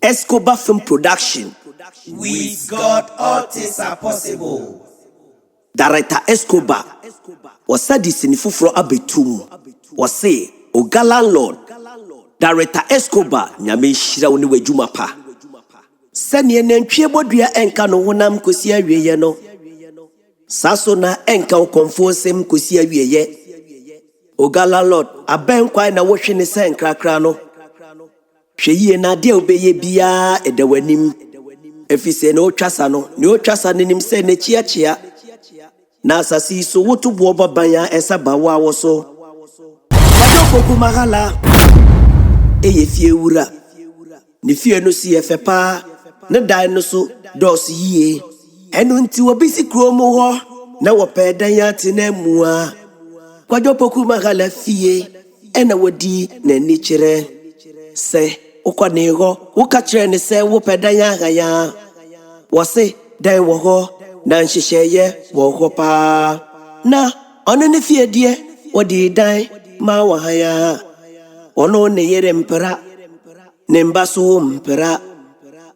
Escobar Film Production. With God, all things are possible. Director Escobar was said this in Fufro Abetum. Was say OGA LANDLORD. Director Escobar nyame shira woni wadwuma pa. Sane nantwie bodua enka no honam kosi awieye no. Saso na enka okonfo sem kosi awieye. OGA LANDLORD aben kwai na wohwe ne sen krakra no. Hweyie na de obeye bia edawanim. Efise no twasa no, ne otwasa nenim se ne chiachia. Na asasi so wotu bo babanya esaba wa woso. Wadoko kumagala. Eye fie wura. Ni fie no si efepa. Ne dan no so dos yie. Enu nti wobisi kromo ho na wopedan ya tinamua. Kwadoko kumagala fie ena wodi na ni kire. Se ukwane ho ukachire ne se wopedan ya gaya. Wase dan wo ho na nhyehyeye wo ho pa. Na ono ne fie die wodi dan ma wa haya. Ono ne yere mpera ne mbaso mpera.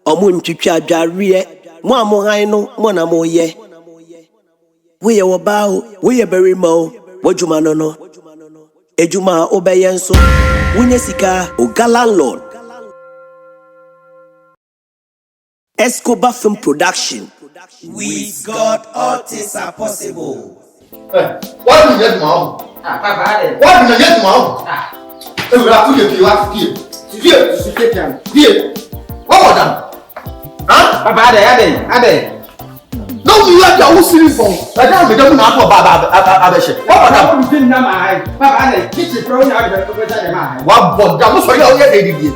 Omu ntwitwa adwareɛ mo amohan no mo na mo ye. We ye wo ba o, we ye beri mo, wodwuma no no. Ejuma obeye nso, wunye sika OGA LANDLORD. Escobar Film Production. With God, all things are possible. What do you get, Mom? What do you get, Mom? We have to get you out here. Here. What was that? Huh? Papa, Ade. No, you have your own ceiling phone. I can't be done now for Baba. What was that? Papa, Ade, kitchen throwing out the man. What was that? What's for you? They did.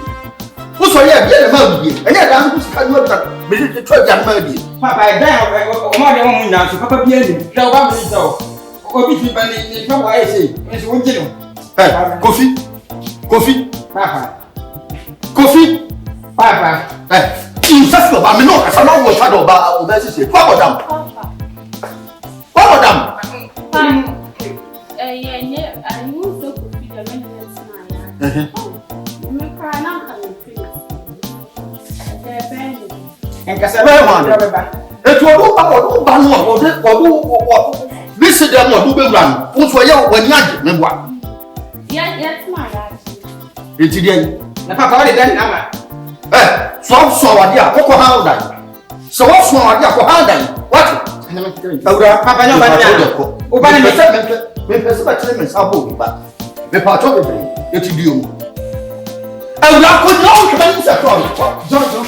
What's for you? Get a movie. And yet, I'm just going to visit the church and movie. Papa, I die. More than 1 now. So, Papa, be in. Now, what is so? Or be in some way. It's one thing. Hey, coffee. Papa. Coffee. Papa. Hey. In fact, I mean, no, I don't know what about that. What about them? I moved up to the maintenance And Cassava, it will this is the one who will run. What's for you when you are? Yes, my dad. It's the Papa, then, so idea, how then? So what's my idea for how then? What? Papa, no, Open the part of it, it's you. And that could not come in the John.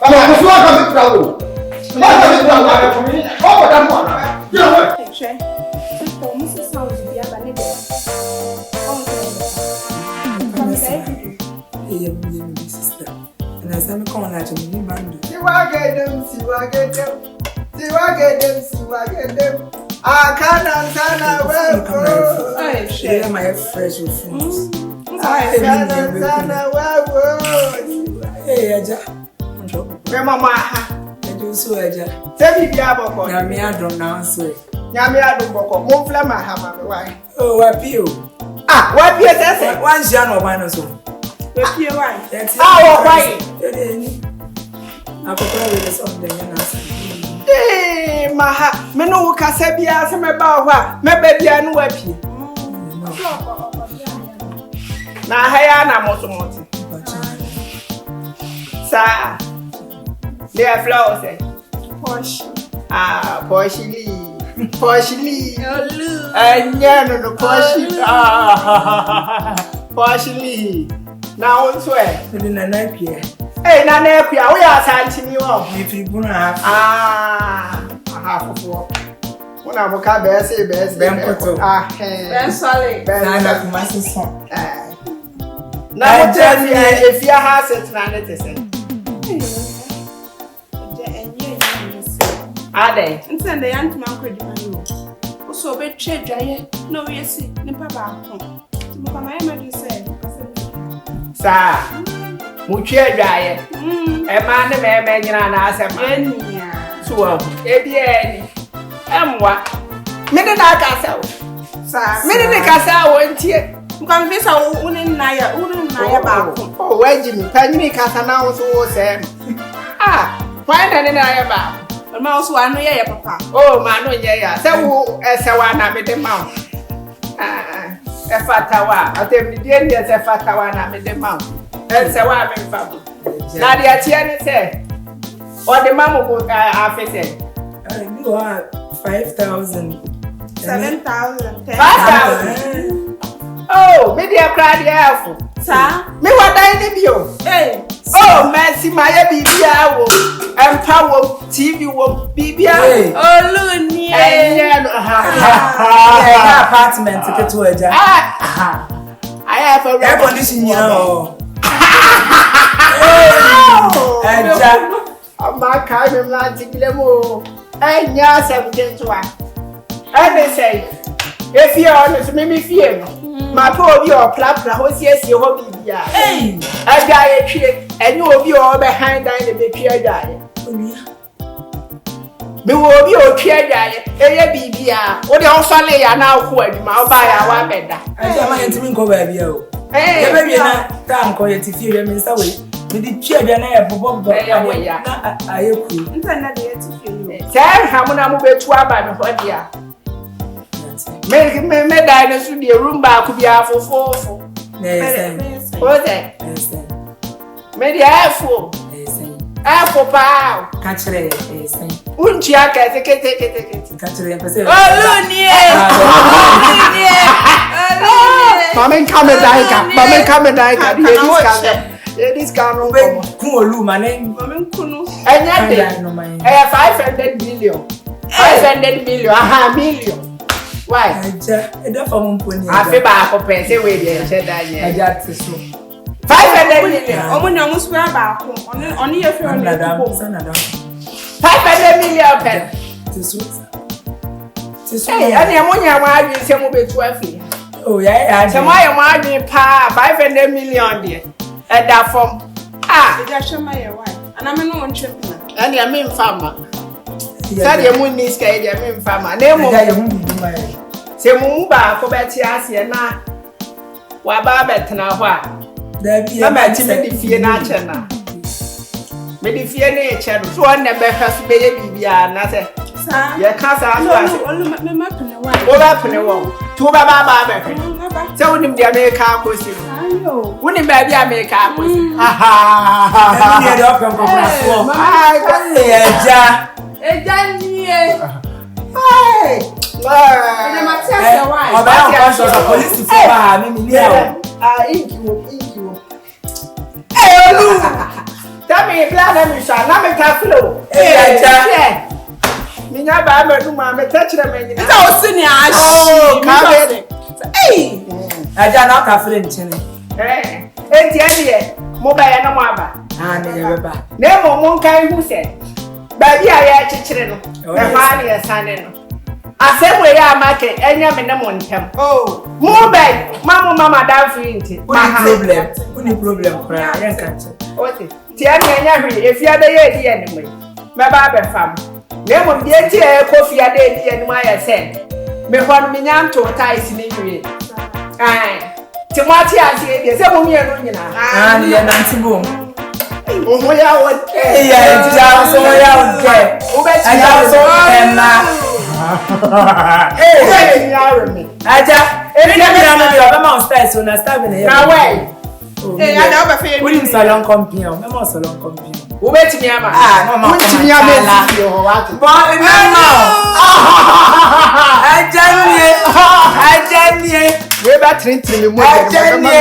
I'm going I can't answer well. Share my fresh fruits. I can't answer well. Hey, Aja. Mama, I do so, Aja. tell me, Biabo. Yami, I don't answer. Yami, I don't go. Move from my hammer. Why? Oh, what you? Ah, what you say? One Jan or one or so. If you want. That's how why? I could probably do something and ask. Eh, Maha, me no Casabia, some about me baby, I know happy. Now, Hayana Motomoto. Sir, they are flowers. Posh. Ah, Poshly. And no Posh. Ah, Poshly. Now, what's where? Within a night here. Hey, Nana, we are signing you off. If you want to have half of what? When I woke up, best. Ah, best solid. Best my sister. Now, tell me if your house is not it. Are they? And send the young man credit money. So, be trade dry. No, you see, Papa. My mother said, Sir. Muche dry. A man, a man, and I said, so, Ebiani. What? Minute I can sell. Sir, minute I can sell 1 year. Come this, I wouldn't lie, I wouldn't ya baako. Oh, where Jimmy? Penny Catana was all same. Ah, why not in I about? Ma also anu ye papa. Oh, man, yeah. So, as a one, I made the mount. Ah, a fatawa. I tell me, dear, there's a fatawa, I made the mount. That's a one, I'm fabu. Now, the Atiana said, or the mamma would have said, You are 5,000. 7,000. 5,000. Oh, maybe I cried the alpha. Sir? Me what I need you. Hey. Oh, Mercy, my BBA and power TV will BBA. Oh, look, Yeah, apartment to get to a job. I have a air conditioning, you know. My kind of magic limo. And yes, I'm getting to one. And they say, if you're honest, maybe fear. My poor your plap, who's yes, your hobby. Hey, I die a tree, and you will be all behind the baby. I die. Me will be all chair diet, a BBA, or the also lay an outward, my buy our better. I don't mind to go baby. Hey, baby, can't call it if you remain away. With the chair, and I have Bob. I agree. Internet yet to feel. Tell how many move to Abba, what dear. Make me diners with your room back could be half for 4. What's that? Maybe half for. Half for pow. Catch it. Wouldn't you take it? Catch it. Oh, Mamma come and die. Mamma come and die. This can open. Cool, my name. And yet, I have 500 million. 500 million. Aha, million. Why? I don't know. I feel bad for pensing with you. I got to 500 million. Almost swear back. Only if you're 500 million. Hey, and the money I want you to move to a fee. Oh, yeah, so my money pa 500 million there. And that from just show my wife. And I'm no one tripping. And the mean farmer. Said the moon is the mean farmer. Name say Mumba for Betty Asiana. Why Babette now? What? I'm at Medifia Nachana. Medifia nature, so I never has baby. Nothing. Your cousin, only my map and a wife. What happened? Two Baba. Tell him the American pussy. Wouldn't baby American pussy? Ha tell me, plan and shall not make a flow. Minya ba me do ma me touch them any. It's all senior. Oh, come. Hey. Aja na ka friend chene. Enti ade mo ba ya na mo aba. Ne ba. Na mo kan hu se. Ba bi a ya chichire no. E ma na ya sane no. Asem we ya market enya me na mo ntem. Oh, mo ba mama da free nti. Uni problem kra ya nkache. Okay. Ti enya hwe efia da ye di ene mo. Me ba be fam. Nemo bieti e kofi ade di enu aye se me hon me nyanto ties ni hwe timoti ase e se mo mienu nyina ni ya nanti bom oho ya wo ya ja so ya wo je o be ti ya so na ni yaro mi aja e bi na na bi o be ma style so na style na na we ada o be fe we salon company o me mo salon company o be ti mi ama no ma ti mi ama si o wa ti bo e no ajanie we ba trin mi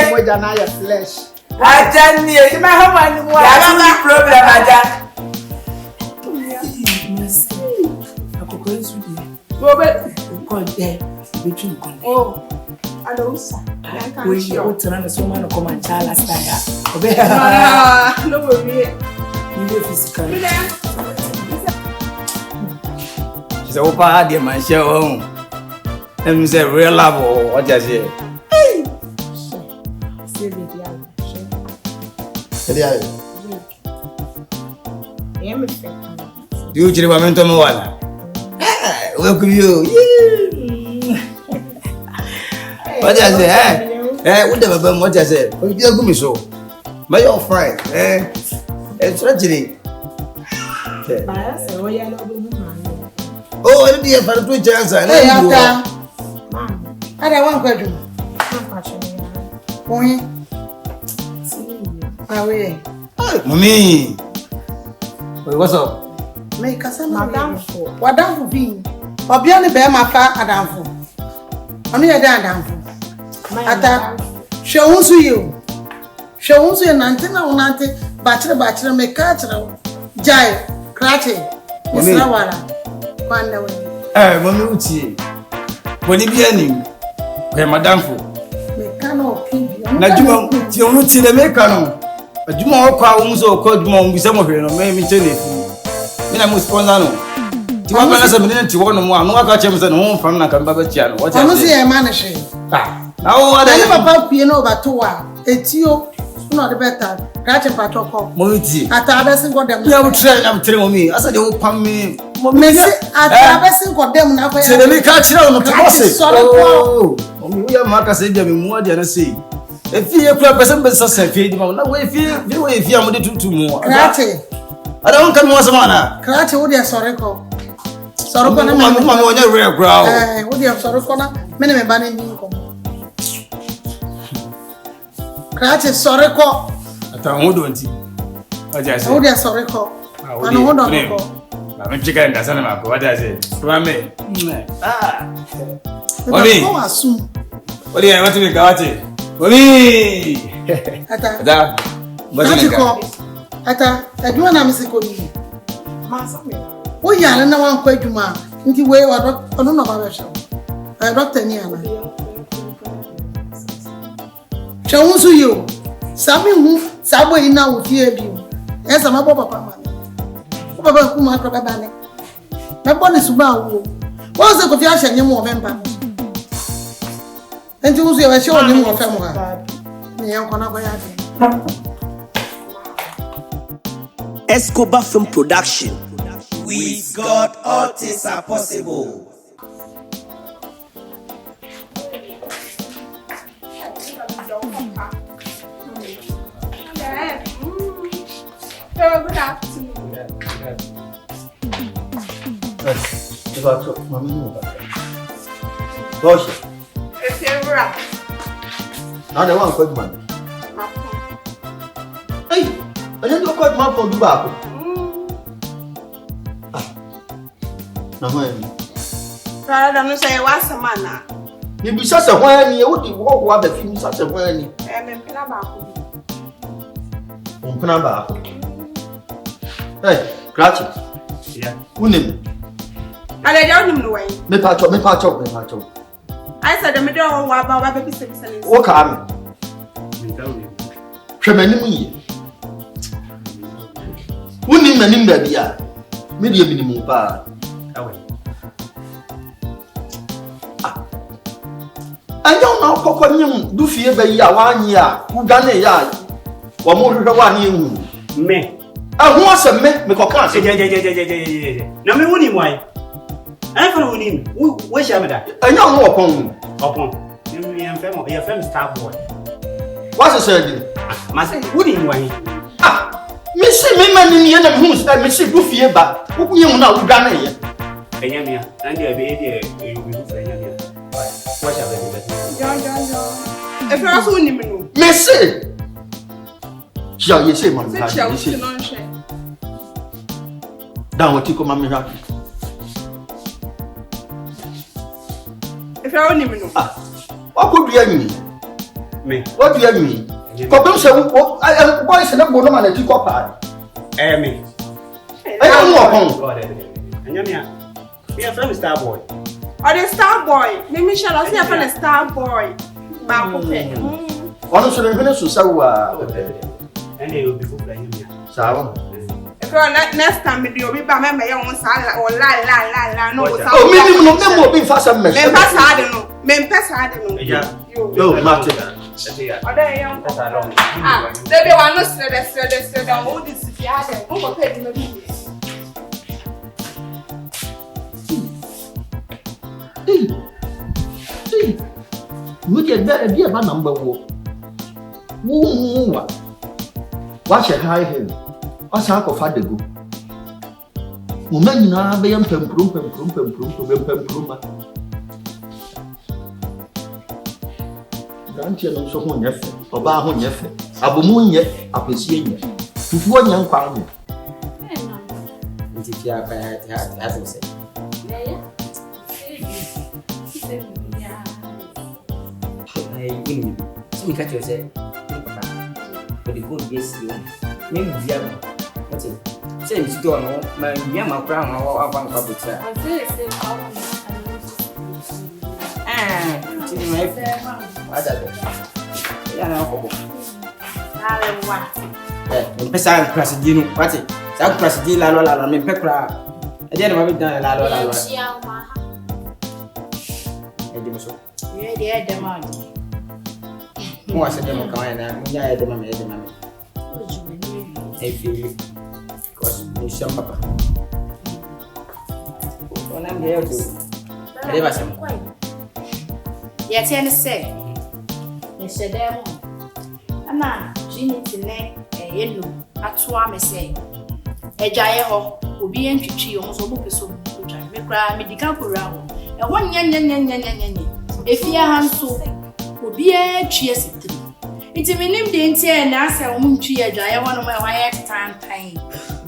mo ja na ya flesh ajanie ti ma ha wa ni mo ya no problem aja akoko isu di go be ko de between kon oh adosa we you tell na so man come and chala style obe no worry you dey physical She said, "Opa, dear man, show." Let me say, real love. What you say? You chiri ba mento mo wala. Welcome you. What you say? What the hell? What I said? You go me so. My your friend. It's tragedy. Oh, I didn't have a chance. Hey, Ata. I don't want to do. Boy. Away. Mommy. What's up? Make us a madam for. What down for being? Or beyond the bear, my father, Adam for. Only a damn for. Ata. Show us you. Show us your Nantina or Nanti, bachelor, make catch. Jai, Cratty. Miss Nawara. Mommy, what's he? When he be any? Where madam for? Mecano, Najuma, you won't see the mecano. A Juma almost called Mom with some of you, maybe Jenny. I must sponsor. Do you want us a minute to one more? No, I got him home from Nakamba. What I say, I manage. Now, what I never know about 2 hours. It's you, not the better. Catch a protocol. Moiti. At Abbassin got them. You are telling me. I said, you will pump me. At Abbassin got them now. Say, let me catch you on the process. Oh, we are Marcus said, more than I say. If you are a person, but such a feed, no way if you are to more. I don't come once a man. Karate, what they are sorry call. Sorry, on a rare ground. What they are sorry corner, many banning income. Karate, sorry call. I don't see. I just what they are sorry call. I don't want to call. I'm chicken, that's not what I say. Rame. What do you assume? What do you want to be Karate? Ata, what's it called? Ata, I do want to miss a good name. Oh, yeah, and no one quite to ma. Into way or no, no, show. I dropped any other. Show to you. Sammy move, Subway now with you. Yes, I'm a papa. Papa, whom I probably banning. My bonnet is about what's the confusion you more member? And you will show you more family. Escobar Film Production. With God, all things are possible. Good afternoon. Now they want quick money. Hey, I didn't go quite my phone to back. Now, Rather than say, what's a man? you be such a whiny, you would walk what the film such a whiny. Hey, gracias. Yeah. Unim. I don't know why. Me patch. I said, the middle of our baby six. What am Tremendous. Unim and him, baby. Medium minimum bar. I don't know, Coconim, do fear by ya 1 year, who done a yard, or more than 1 year. Me. I want a me, because No, me wouldn't why. I'm from him. Where's your mother? I don't know Upon. Your friend star boy. What's a surgeon? Master, wouldn't why? Ah, Missy, me man in the end of whom I miss you, do fear back. Who you know, done it. Enyamia, and your baby, you will say Enyamia. What's your baby? John. If you're also in the Missy. Shall you say, my down what you come, Mammy. if you're only me. What could you mean? Me. What do you mean? I am boys and a woman at you cop. Me. I don't know. God, Enyamia. We are from Star Boy. Or the star boy. Maybe shall I say from a star boy. Honestly, I'm going to say, and they will be for Enyamia. Sarah. If you're next time, you'll be by my own salad or la. No, oh, maybe no be fast and mess. I don't know. Men pass, I don't know. Yeah. No, Martin. They be one of the all this if you had it. Who paid me? You get better be about number 1. Woo, watch a high hill. What's half of the go? Woman, now be improved. Granted, no so one yet, or bar one yet, a woman yet, a pursuing. If one young farmer. If you are bad, as I say. We catch yourself. But the good yes, you maybe the other. What's it? Say, you don't know, my yammer crown or one public. Pesa Prasidino, what's it? South Prasidilla, Lola, and Pepra. I didn't have it done, Lola. Yeah, the man. What's the demo kind? Yeah, the mammy. I feel it. Because you some papa. When I'm here to deliver some. Yes, and say, Mr. Demo. Anna, she needs to name a yellow. That's why I say. A giant will be in Chichi on so book so good. Me cry, me the camper round. And 1 yan. If you are handsome, will be a cheers. It's a minimum dainty and answer a moon tree. I want my wife time.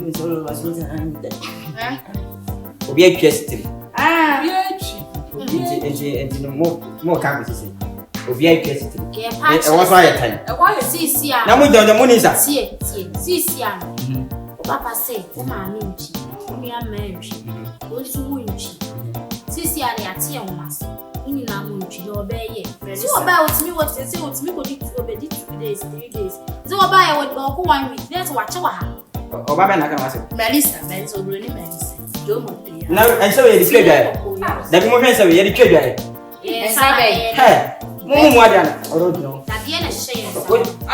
It's all of us with an will be a question. And more campus. Will be a question. What's my time? I want to see. Now we don't the money. See, Papa said, Mamma, we are married. Those who win. See, I am mass. In Namunchi, obey it. So about me what they say, what's me going to obey 2 days, 3 days. So about I would go 1 week. That's what you have. Oh, Baba, I can ask Melissa, Melissa, really, Melissa. Don't now, and so you trade. The moment of the trade. Yes, I have. More than I don't know. I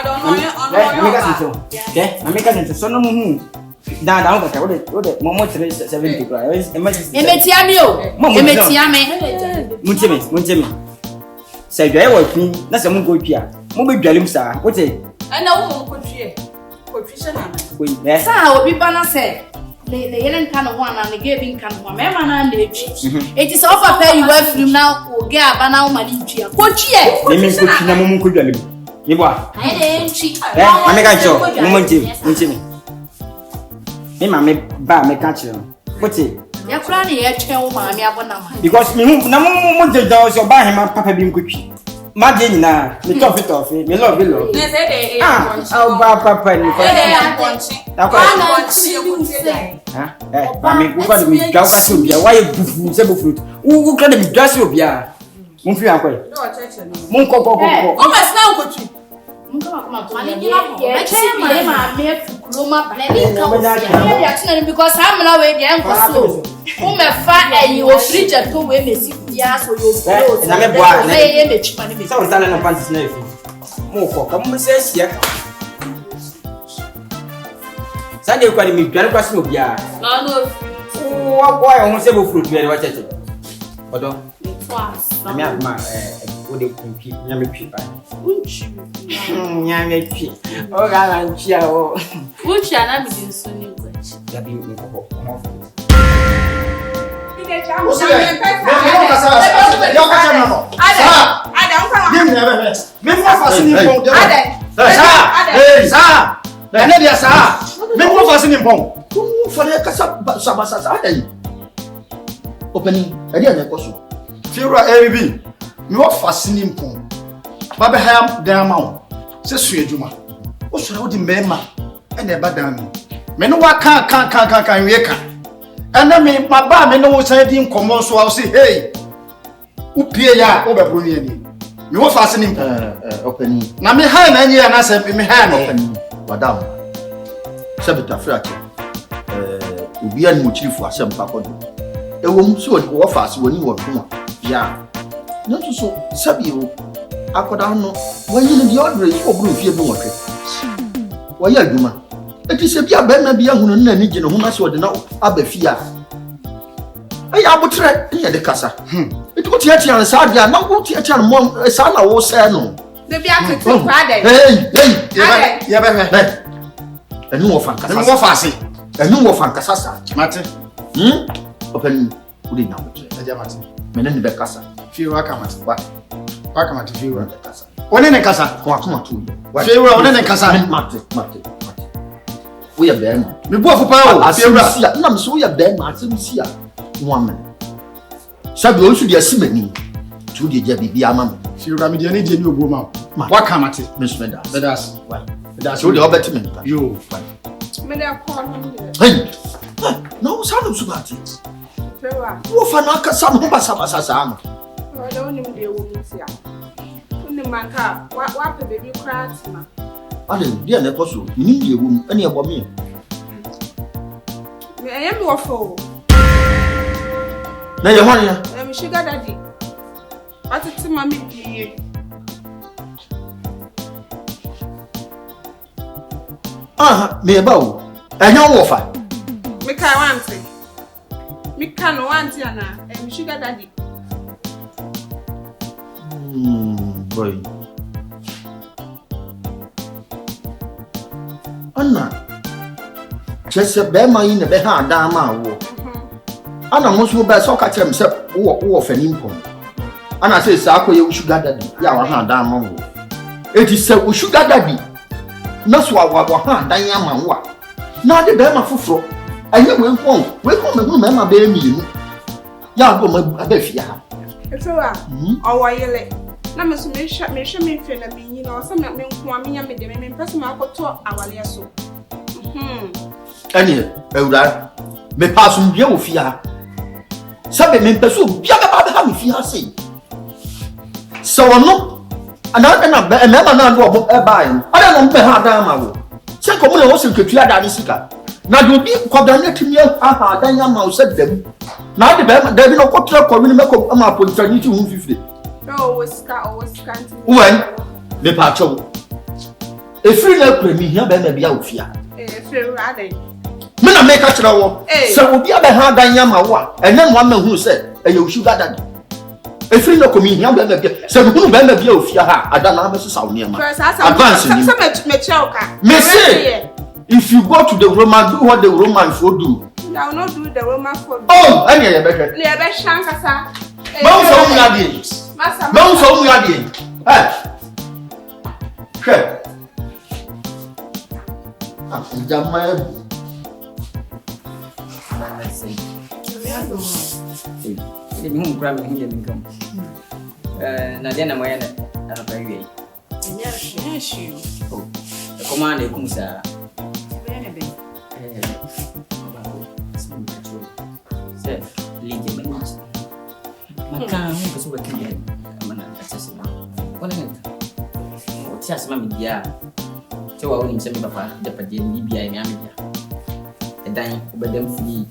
don't know. Okay, I'm making it so no moon. Down, what the moment 70 cries. Emetiamio, Muntimi. Say, there was me. That's a moon good here. Mummy Jalim, sir. What's it? I know could cheer. Yes, I will be banner said. The yellow can of one and the giving can one man and it is offer pay you work from now or get a banana money cheer. What cheer? Let me put in a moment could you are. I make a joke. Muntimi. Me ba me catch you. What's it? You're crying here, tell mammy abonama. Because me no more the doors or buy him a papa being cookie. Madina, me top it off, me love below. Oh, papa, we got to be just to be a white fruit. Who got to be just to be a Munfi Uncle? Munko, oh, my now, could you? Because I'm not away the uncle. Whom a fat and you will fridge at 2 women 6 years or you and I'm a boy. So talent of fancy snake. More for come says here. Sunday quite me, Piano Question. No, why almost able fruit very much. Although I'm not my would keep Yammy Pip. Yammy Pip. Oh, I'm Chiao. Which are not soon. Opening, I didn't know. Fira ABB, no fascinating pong. Baba Ham, damn mount. Says Juma. What's the member? And never done. Men what can't and I mean, my bar may know say him come on, so I'll say, hey, Upia over Bruniani. You were fastening opening. Now, me hand and I said, me hand opening, Madame. Sabita fracture. Be a new chief for some papa. A woman soon go fast when you were born. Yeah. Not so, Sabio. I could know when you in the order is for blue fear more. Why, you it is a beer bed, maybe a woman and Nigel who must order now. Abbe Fia. I would try the Casa. It go tia and sadia, now go tia and mom, son, I was saying no. The Biaco, Hey, a new Fancasa, a new Fancasa, Martin. Open Udi now, men in the Becassa. Few wakamat. What? Wakamat few Run the Casa. One in a casa. Come on, 2 years. Few one in a casa. Martin. We are there. Me go for power. I see, I'm so we are there, Martin. See, woman. Sabi o su de asimani tu de ja bibia mama Few ramidi ani je ni oboma. Wakamat. Miss Medas That's why so de obetime you. me dey call him there. hey no sanu subati Fewa. wo fa na aka sanu basa no O de onim de wo musia. Onim manka wa pe baby craft ma. ade dia na ekoso ni die wo ene ebo me Me ayem wo fo. na ye hwan ya Sugar daddy. Atiti mami biye. me ba wo ehia wo fa Me kai wanti. Me kan wanti ana. Sugar daddy. boy Anna chese be ma yi ne be ha da ma wo ana mo so be so ka chem se wo fani mpom ana say sa akoye sugar daddy ya wa ha da ma wo eti se wo sugar daddy na so wa ha dan ya ma wo na de be ma foforo aye we kon me hu me ma be mi nu ya go ma abafi ha Efewa owoyele na me so me hwe me hwe na me nyi na o se me nko amenya me de me pese ma akoto awale so ani ewura me pasum bia wo fia sabe me peso bia ba ha me fia sei so no ana na be me ma na do obo e ba yin ada no mpe ha dan ma wo se ko mo le wo se ketua da ni sika na do bi kwada na timi ha dan ya ma wo se dem na de be da bi no ko tra ko ni me ko ma politani ti 150 o woska nti wen me pa cho efiri na kure mi hia be na bia wo fia Efewa ade me na make a kira wo se obi abe ha dan ya ma wo a ene mo ama hu se eye sugar daddy efiri na komi hia be na bia se hu be na bia ofia ha ada na be so ne ma advance ni me chauka me say if you go to the Roman do what the Romans would do I will not do the Roman for oh any ye be le be shankasa ma so mu ya die ma so mu ya die she Jama Ni mu kura me hu ye minkam. Na dia na moya na pa wi. Nya shi. Oh. Koma na ekum sa. Bene be. Se lije me ni. Maka hu ko so ba kiye. Amana access ma. Wala nta. O ti asema me dia. Se wa woni msemi papa de pa de ni bia ni amia. Edan obedem funi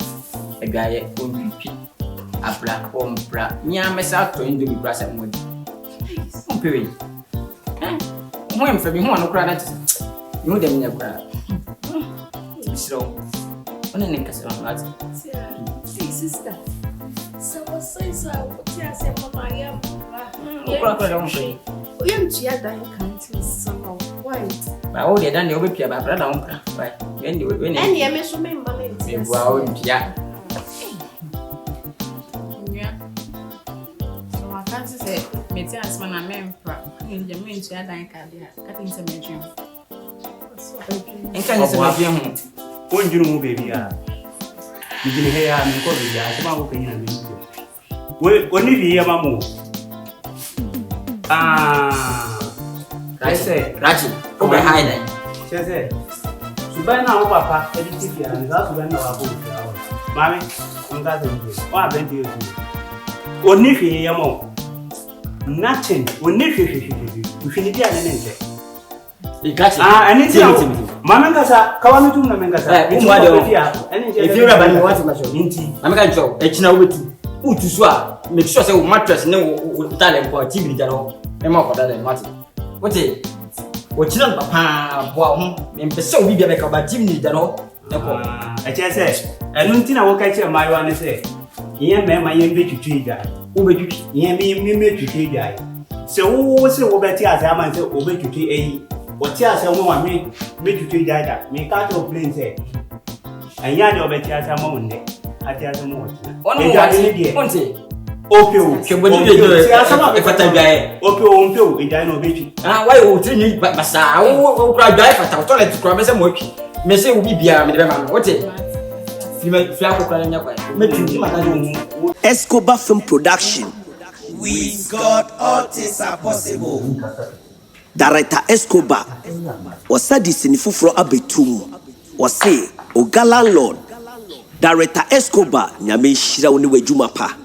egaye onpipi. Abra ompra nya mesa to ndo bi brasa modi ompewe mo em fabi ho anokra na tse ni dem nya kra bisro ona ne kasa ma ati sister so tia se mama ya okra da ompe oyem tia dan kanti somehow why ba o de dan de obepia ba bra da ompra why when any me so me mba me tia wa o pia Meti asma na mempra ni je me ntu adan ka dia ka tin se medwem enka ni se medwem ho onjuru mu baby a bijini he ya mi ko bi ya ma ko penya mi we oni bi ya mamu Raji o be hide Chese subai na o papa editi bi ya za subai na wa ko bi ya mami on ga se bi wa ben ti oni bi ya mamu nothing oni hwehwehwe ufinidi anenente ikati ani ti mama ngasa kawami tu na mengasa umwade o if you raba ni want ma show nti mama kan show e china wetu utu so a make sure say mattress ne wo tale ko tv ja no e ma ko dale mati wote wo china papa bo ho me pese obi bia be ka ba tv ni ja no e ko e chese enu nti na wo ka che mayo ane se yen me ma yen be tutu ida wo be tutu yen me tutu ida se wo se wo be ti ase ama se wo be tutu eyi wo ti ase wo ma me tutu ida me ka to plain say anya de wo be ti ase ama wonde ati ase mo wona ida ni de onte opio kebodi de ti ase ma be fata biae opio ida no be tutu why wo ti ni basa wo kra biae fata toilet kra me se mo atwi me se wo bibia me de be ma no wote Escobar Film Production. With God, all things are possible. Director Escobar was said this in Fufro Abetum. Was say OGA Landlord. Director Escobar nyame shira woni wejuma pa.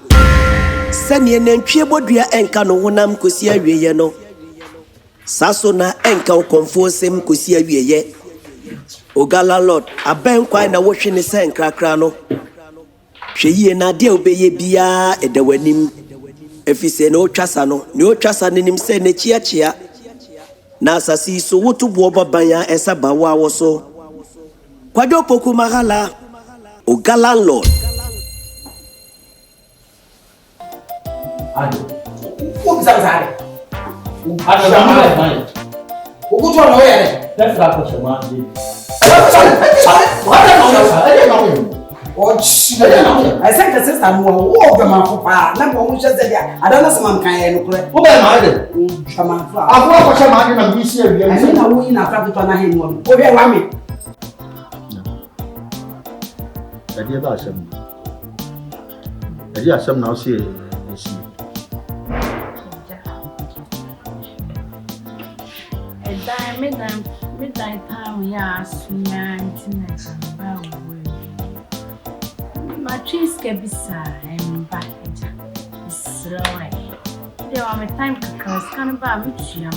Sani nentwie bodua enka no honam kosi awieye no. Saso na enka konfosem kosi awieye. OGA Landlord aben kwai na wohwe ne sen krakra no hweyie na de obeye bia edawanim efise na otwasa no ne otwasa ne nim se ne chiachia na asasi so wotubo baban ya esaba wa woso kwadwo poku mahala OGA Landlord ado wo bizarre ado ukuto no yere let's go for shema I said the sister no wo be man for pa na bo mu hye dia adana se man kan ye no kure wo be ma de shama fa afọ ko shama de na bi si awia I na wo yi na fa to na he no wo be wa me Adi ba asem. Adi asem na o se esi. Midnight time, yeah, sweet my trees can be sad and back. Slow. There are my time because kind of bad which you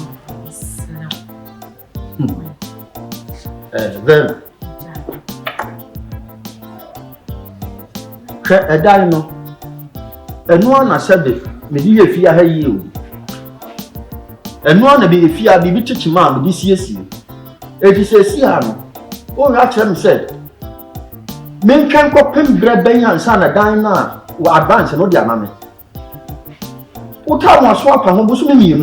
slow. Then. A dino. And one I said, maybe if you are you. And one be if you are be teach mom this year. It is a siano. Oh, actually said. Men can go pin bread bay and son a diner or advance and no dear mammy. What time was swap and was me?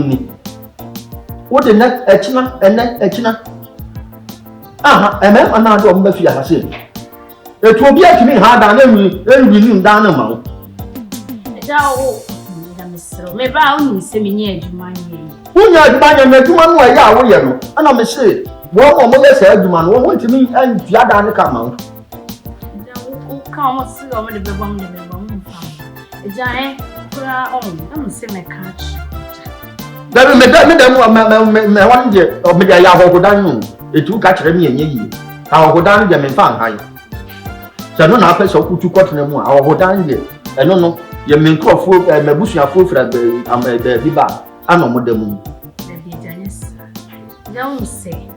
What the neck etchina and neck etchina? Aha, and then another of Mephi has said. It will be to me hard than every new down amount. Maybe I only say me near to my name. When you are buying a woman, why are we? And I'm a say, one more said, you man, won't to me and Yadana come out. Come, see over the woman. A giant, I'm saying my catch. There is a one day of Media Yahoo down. It took catch me and ye. I'll go down them and find high. So, no, I so put you got no more. I'll go down there. I don't know. You mean call for my bush and full for the Biba. I'm on the moon. Don't say.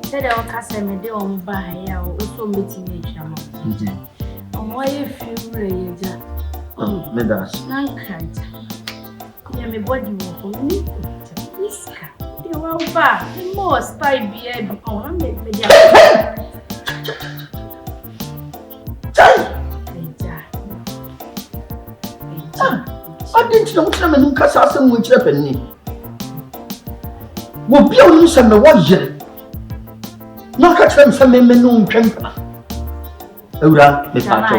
Said I'll cast a medium by also meeting each other. Why if you rage? Oh, Medas. Nankai. Yeah, my body will hold me. Iska. You are back. More spy beard. Oh, I'm I didn't know some new Cassassin which happened. Will be only some what year. Not catch them some men known camper. Ura, Miss Pacho.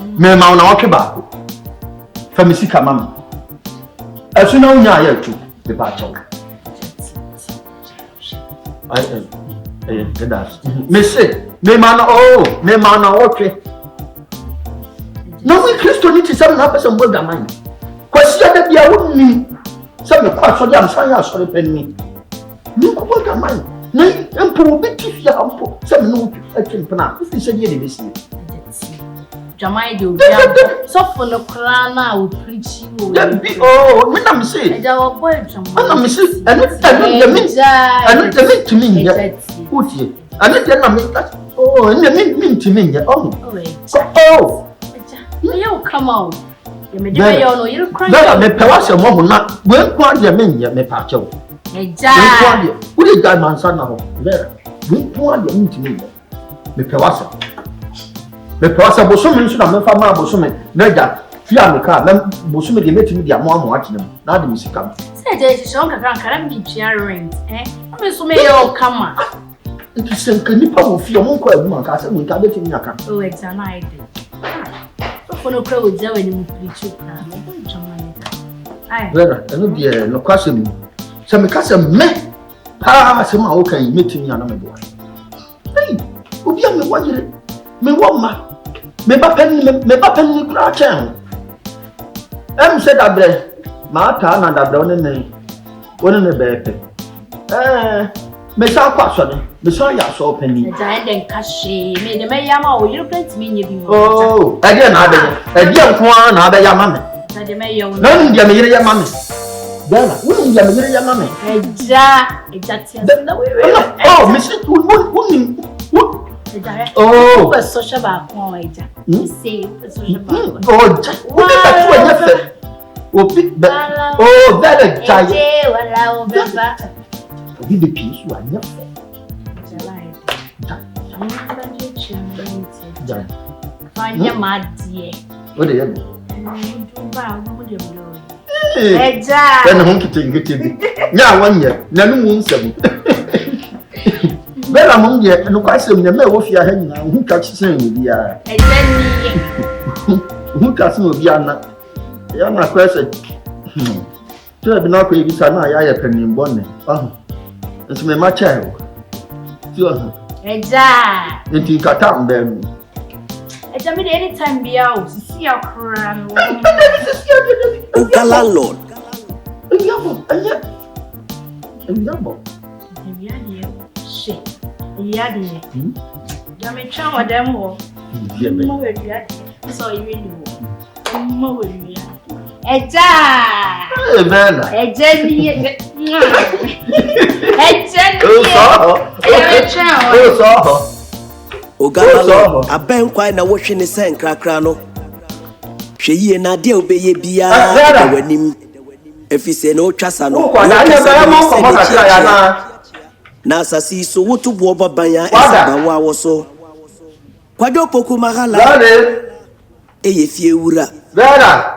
Me Mount Okiba. Femisika Mamma. As you know, Naya too, the Pacho. I am. Miss it. Me man, oh, me man, okay. No, we Christian need to send up some word of mine. Question that you wouldn't mean. Some parts of them say, sorry, penny. Look what of mine. Nay, and probably your uncle. Some no, I can pronounce. This is a year this year. Jamai do. So for the crown, I will preach you. Oh, when I'm saying, our boy, I'm missing. And it's the to me yet. Put ye. And it's that. Oh, and the mean to me. Oh. You come out. You may do you're crying. Me pewas your mom not. When quite your men yet me pacho. Who did that man son now? There. We want you to me. Me pewas. Me pasa bosome nso na me fa ma bosome na ja fia me ka na bosome de metimi dia mo amo atene na de musika. Say je shon kakra nkara mi tua rent me so me yo kama. Nti senka nipa wo fia mo ko aduma ka se mo nka betimi aka. Oh exam I did. So no kra wo ja wani mu preach kra. Ai. Vera, eno de no kwase mu. Se me ka se me pa se ma wo kan metimi ana me bo. Hey, obi a me wajire. Me woma. Me ba pen kra chen. Said abre. Ma ta na dabre one ne bepe. Me sa kwa so ne. Me so ya so pani. E ja den kashe. Me de me yama o yiro plant me nya bi mo. Oh, e dia na ade. E dia nko an na ade yama me. Na de me yo. Na ndia me yire yama me. Dela, woni ndia me yire yama me. E ja tia na we. Oh, me say woni. Oh, a social back one. Say, social back. Oh, oh, that a giant. Did the piece you are not find your mad dear. What do you do? Then home to take it. Yeah, 1 year. None moon 7. Bella among ye, and no question, the mail of your hand, who catches him with the eye. Who catches me with Yana? Yana question. To have not quite be I a penny in bonnet. Oh, it's my child. Into Catan, then. I tell me anytime be out, see our crown. OGA Landlord. Shit. Yadi. Jammy Cham or them all. So you really more. Eja! Amen. A Jenny. OGA Landlord. I ben quite na washing the same cracker no. She na de obeye bia wanim. If you say no chasa no. Na asasi so wotu bo babanya esaba wa woso kwado poku mahala eye fie wura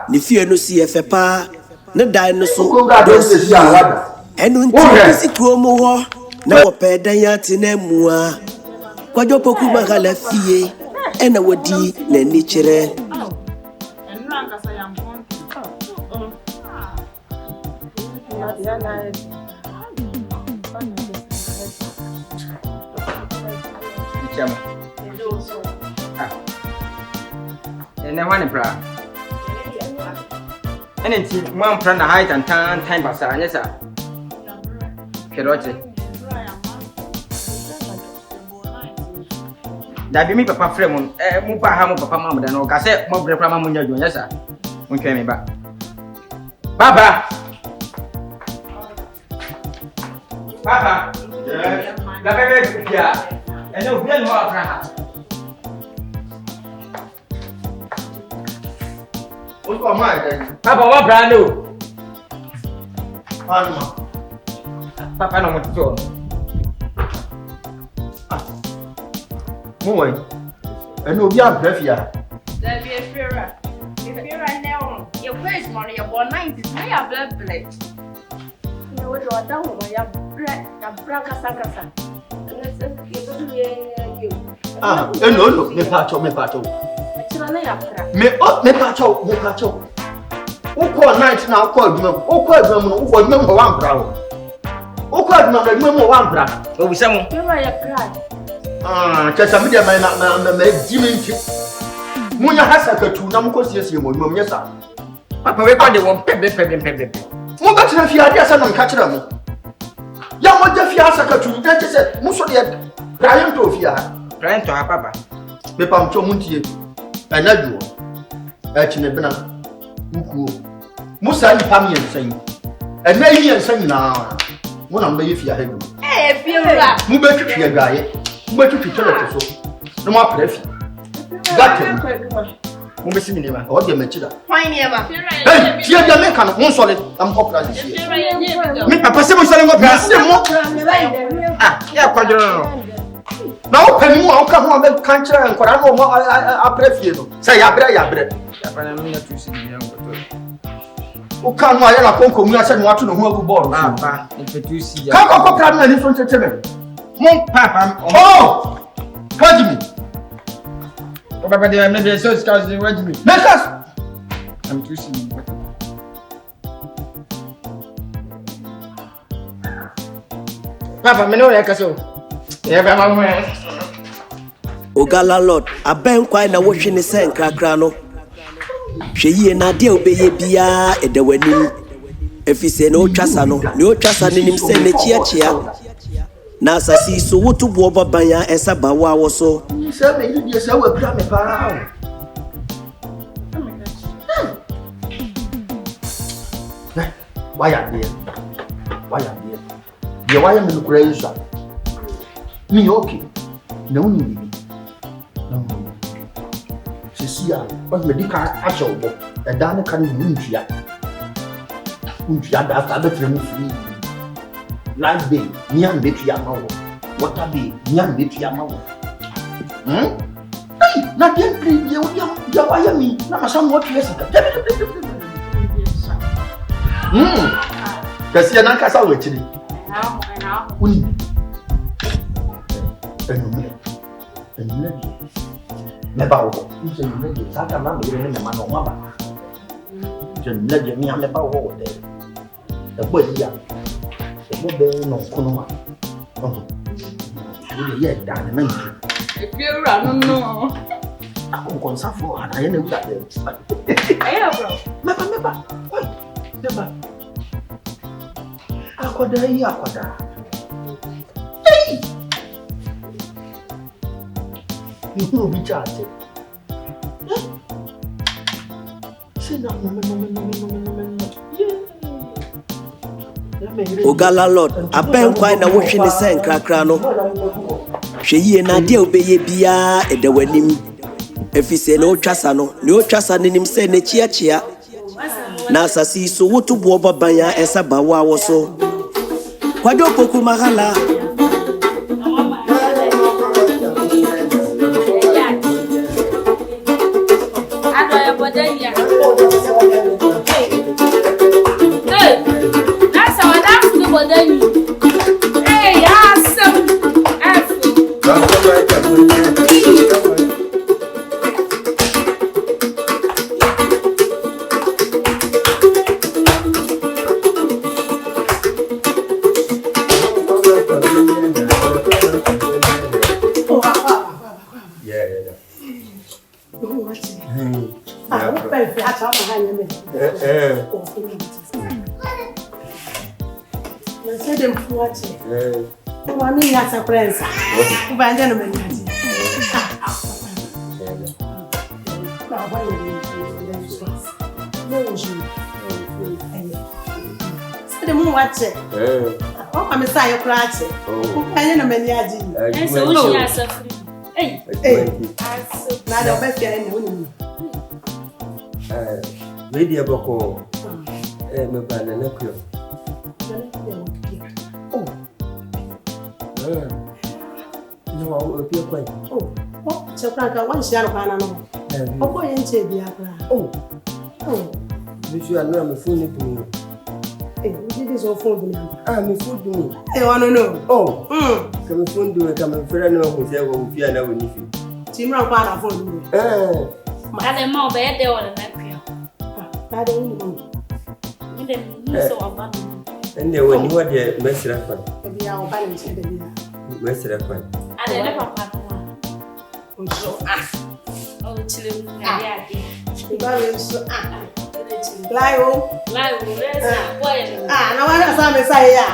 ni fie no si efe pa ne dan no so enu nti si kromo ho na wo pe dan ya tena mua kwado poku mahala fie ena wodi na ni kire And then one bra. And it's one plan the height and time by sign, yes, sir. Kerote. That be me, Papa Fremon, Mupa Hamu, Papa Mamma, and no cassette, more grandma Munya, yes, sir. One came me back. Papa! Papa! Yeah. And no, we are What's my then? Papa, what brand new? Papa, no more to do. Moy, and no, we are breathia. There be a fear. If you're right now, your place money, your 90, I have blood plate. You know what you are down with your bread, a braga sacasa. No, me pacho. Me pacho. Who call night now called me? Who called them? Who was number one brow? Who called number one brow? Oh, we some. You're right, a cry. Just a media man, Jimmy. Munya has a two numbers, yes, yes, sir. Papa, we got the one pebble. What got to the idea, son, catch them? Young what the fiasco to that said, Mussolini, Brian to Fia, Brian to her papa. The Pamcho Munti, and Nadu, Echinebena, Muku, Musa, Pami and saying, and maybe and saying now, one of the if you have. Eh, feel that. Move back to your guy, move to tell so. No more press. Got him. Mumesini or the Machida. Fine, Emma. Hey, here the American, one solid, I'm popular this year. Me, Papa Simon selling up here. Ah, yeah, quadro. Na open mu a oka ho a country nkora no mo aprefie no. Say yabre. Papa na me to see the young. Oka no aye la konko mu ase no ato no ho agu ball. Papa, impetu see. Ka kra na ni so teteme. Mo Papa. Oh! What do you mean? Papa, they are maybe so scarce. What do you mean? Make us. I'm too see. Papa, me no like so. Yeah, Papa. OGA Landlord aben kwai na wo hwe ne se nkrakra no hwe yie na de obeye bia edawanim efise na otwasa no ne otwasa ne nim se ne chiachia na asasi so wotu bo baban ya esa bawo awoso Se me yi se wa kra me para. Why are there? The why am in crazy. Me okay. No need. No. Sisia, but medical asho bo. E dan kan untia. Untia da ta betre mu free. Life day, me and betia ma wo. Water day, me and betia ma wo. Hey, na den play ya why me. Na ma sam what yes. Kasi ya nankasa wo chiri. Uni. Enumere. Meba wo. Nse enumere. Saka na me ne ma no ma ba. Enumere mi ame ba wo de. Egbo dia. Egbo be no kono ma. Oh. Wo ye da na nti. Efiura no. Ako konsa fo ana ye na wu da de. Ayo bro. Meba. Oi. Meba. Akoda. Hey! You know be charged. Say no. OGA Landlord aben kwai na wo hwe ne se nkrakra no hwe yie na de obeye bia edawanim efise na otwasa no ne otwasa ne nim se ne chiachia na asasi so wotu bo baban ya esa bawo awoso kwajo poku mahala Mami ya surprise. Ubanja no menyaji. Sede mu wache. O ma mesa yo krache. Ubanja no menyaji. Ese o shi asafri. Na da be fia ne woni. Lady aboko. Me bana na klo. No, I'll be a quite. Oh, so Franca, one share of Anna. Oh, boy, and say, oh, you are not a phone to me. Hey, we did this all for me. I'm a food to me. I want to know. Oh, come a phone to a common friend who said, well, we are now with you. Timra Pana for me. My mom, bed there on the neck. I don't know. You didn't know so abandoned. And then when you are the mess reference, maybe I'll balance it. mess reference. I never papa. So, Oh, children, yeah. so, Lio, Let's no one has a messiah.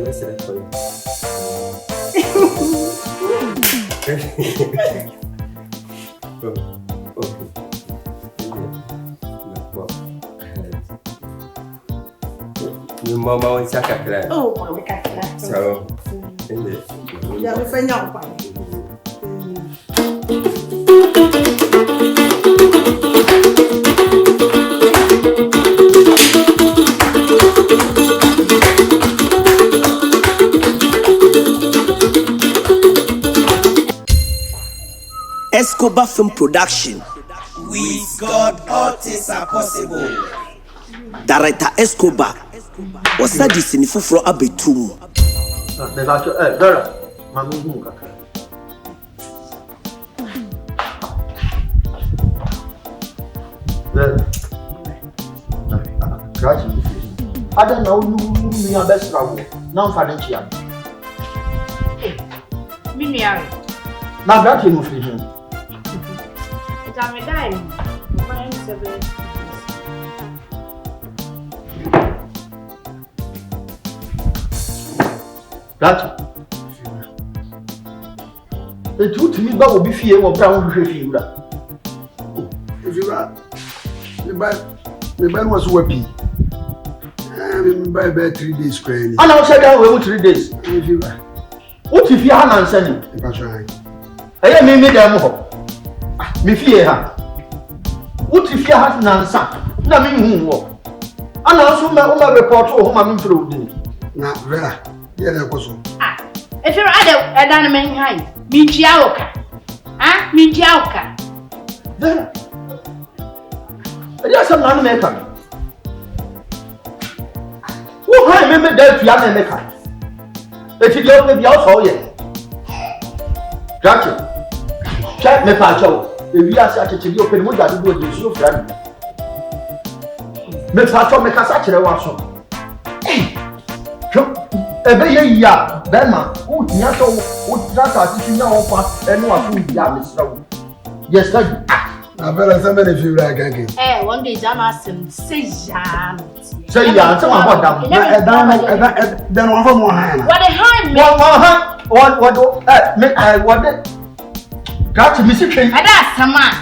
Mess reference. Your mama wants a crack. Oh, my cat. So, Yeah, we find out. Escobar Film Production. With God, all things are possible. Director Escobar. Osadi sinifufro abetumu. Dara, mami hunka. I don't know me a best travel. Non financial. Miniari. Now that you move him. I'm a dime. That the truth to me, but will be fear or brown refuse. If you are the man was weeping. By 3 days crying. And I'll say that we 3 days. If you are. What if you are not sending? That's right. I am me them. Me fear her. What if you have none, son? Not me who walk. And also my report home I'm through. Now, Vera, yeah, that was if you're at a dynamic high, Michiaoka. Ah, Michiaoka. There. There's some non American. Who I remember that young American? If you don't maybe also yet. Gotcha. Check me, Pacho. If you are such a child, you can move that to do it. So, friend. Me Pacho make a such a wash. Every year, Bema, who Nato would track our teaching offer and what we have. Yes, sir. I better somebody feel like again. One day, Jam asked him, say, Jam. Say, yeah, some about that. Then one for more hand. What a hand, what got to miss it. and that's a man.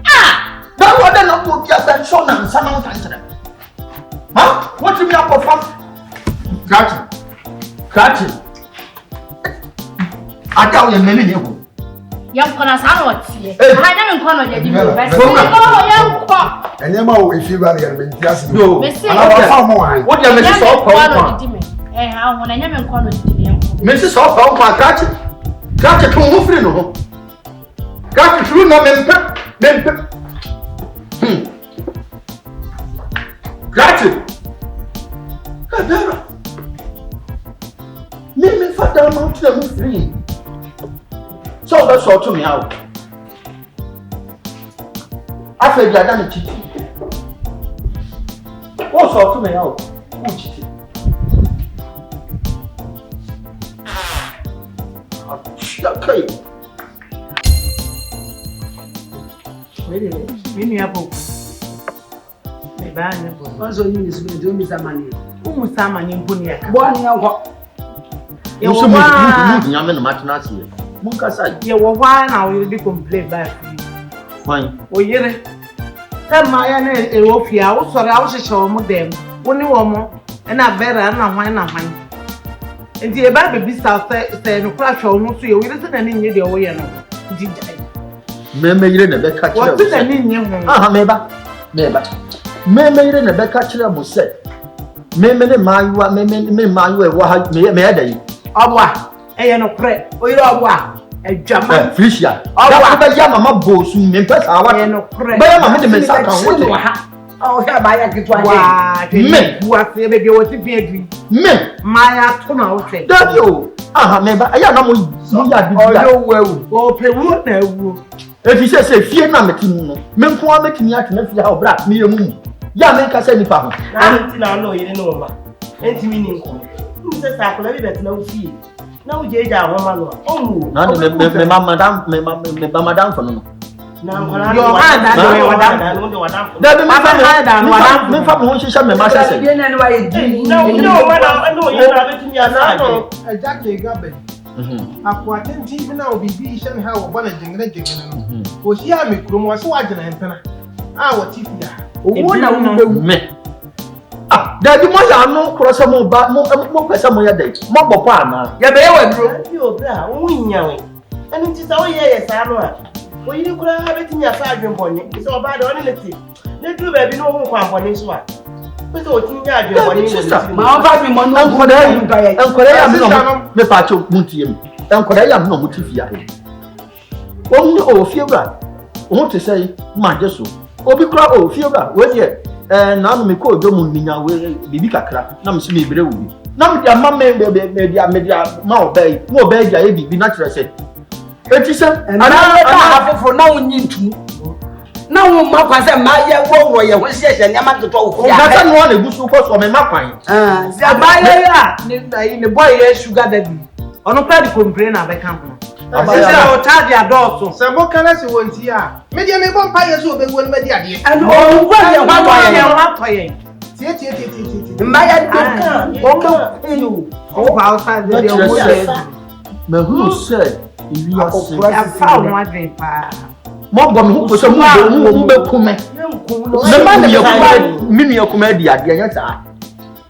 Ah, that was not put your bed son and some of them. Huh? What do you mean for fun? Got I tell you, many you. young Connors, how much? I never call you. And you know if you got here, just No, What you Mrs. How when I never call you. Mrs. Hawk, got it to move in. Got it through no member. Got it. Me father mount them free. So that's all to me out. I feel you are done cheating. What's all to me out? Who cheated? Okay. Wait a minute. Also, you is going to do me some money. Who was some money in Punya? You should make me a match here. Munkasa. You were why now you'll be complained by Fine. Oh, yeah. That my aunt, a Opia, also I was show them. Only one more, and I better and I wine. And the baby south said, no crash or no, so you listen and in your way. Maybe you're in a better catch. What did I mean? Maybe. Maybe you're in a better catcher, was said. Maybe my way, Awa, no credit, or you're a German Felicia. I'll Yamama Bosu, Memphis, our no credit. But I'm a minute. Oh, have I get one? What baby was the baby? Men, Maya Tona, okay. don't you? Member, I am Oh, Peru, if he says a fear number, men for making me out to know how black me a moon. Ya make us any papa. I know you know, and meaning. Who says I could have better no fee? No, Jada, woman. Oh, madame for no. Now, your hand, I know what I'm Exactly, Gabby. Aquatin TV now be vision how one and Jingling. Was here, me, Krum was watching antenna. Our TV. Ah, there you must have no cross more day. More papa, yeah, they were you, and it is all yes, I know. Well, you could have it in your sergeant bonnet. It's all bad on anything. Let you baby no one on this one. But what you got your sister? My baby, Uncle Korea, me Pacho Muntium, and Korea, no Mutifia. Only oh fever. Want to say, my just Obi kura oh fever. Where ye? Now me call Jomun Mina we bibi kakra. Now me see me brave ubi. Now me dia mama media ma obey. Mo obey dia e bibi natural said. It is and I for now nyintu. Na wo ma kwase ma ye wo ye ho hye nyama toto wo ya. Ka no na gusu ko so me makwan. Se abaye ya ne boy ye sugar daddy. Ono pra di complain abeka ho. Abaye o charge adult. Se mo kana se wonti a. Me dia me bon pa ye so be won me dia de. And o gwa ye wa toye. Tie. Mbaya di kan. O kwa outside the me who said if you are found one drink pa. Mo gbo me hu so mu be kume. Me ma ne ya kuma di ade ya sa.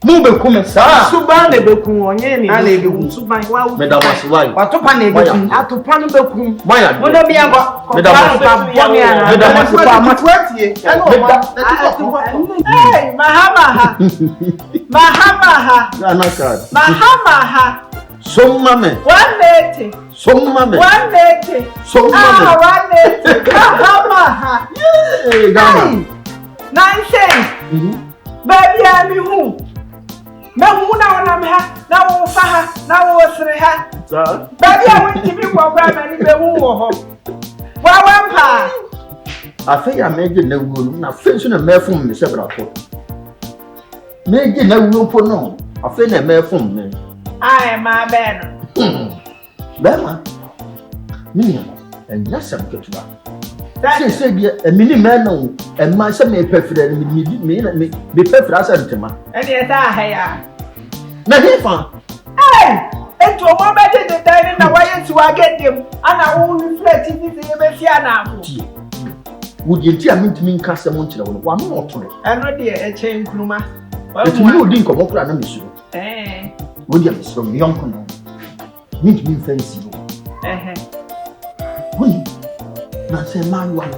Mu be kume sa. Suban ne be kun onye ni. Na be kun suban wa. Me da mas why. Atopa ne be kun. Atopa no be kun. Maya. Mo no bi ango. Me da mas. Me da mas pa ma twatie. Hey, mahama. Na na ka. Mahama. Somma me. 180. Somma me. 180. Somma me. 180. Mahama. Yeah, Ghana. Nonsense. Baby, I'm who? Me who na me ha, na wo fa ha, na wo sere ha. Sir. Baby, I want to be program and be who ho. Wa pa. Afi ya meje na wuo na fe so na mefum me se brato. Meje na wuo po no. Afi na mefum me. I am my banner. Bema. Mini and yes am ketua. Say be a mini man no and my some me perfect me perfect as antema. And yes I ya. Na hefa. Hey, into a moment the dining na why to get them and I will reflect it in the Fiana. Would you tell me to mean custom one more to it? And ready a chain kruma. But you didn't come up and miss you. Eh. Would you miss from young cono? Meet me fancy. We not say man one.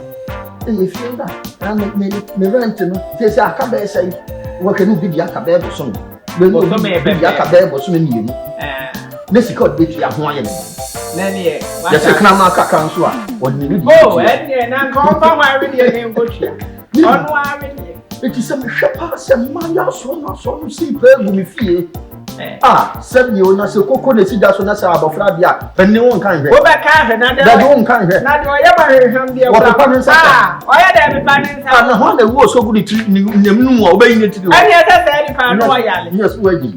And you feel that I me rent and say I can't say what can you be the Akabeb or something. When you be the Akabeb or something. This is called Bitty Hawaiian. Nanny, that's a Kramaka council. When you oh, and I'm going for my radio in Butcher. It is some shepherd, some Maya, so see, per me feel. Ah, 7 years na so koko na si da so na sa abofra bia penne won kan hwe wo be kan hwe na da won kan hwe na de oya ba hwehwam bia wo ah oya da be pa ne nsa na ho na wo so gudi ti nyam nu o bayi ne ti do ani asa sa ni pa no oya le yes wo agi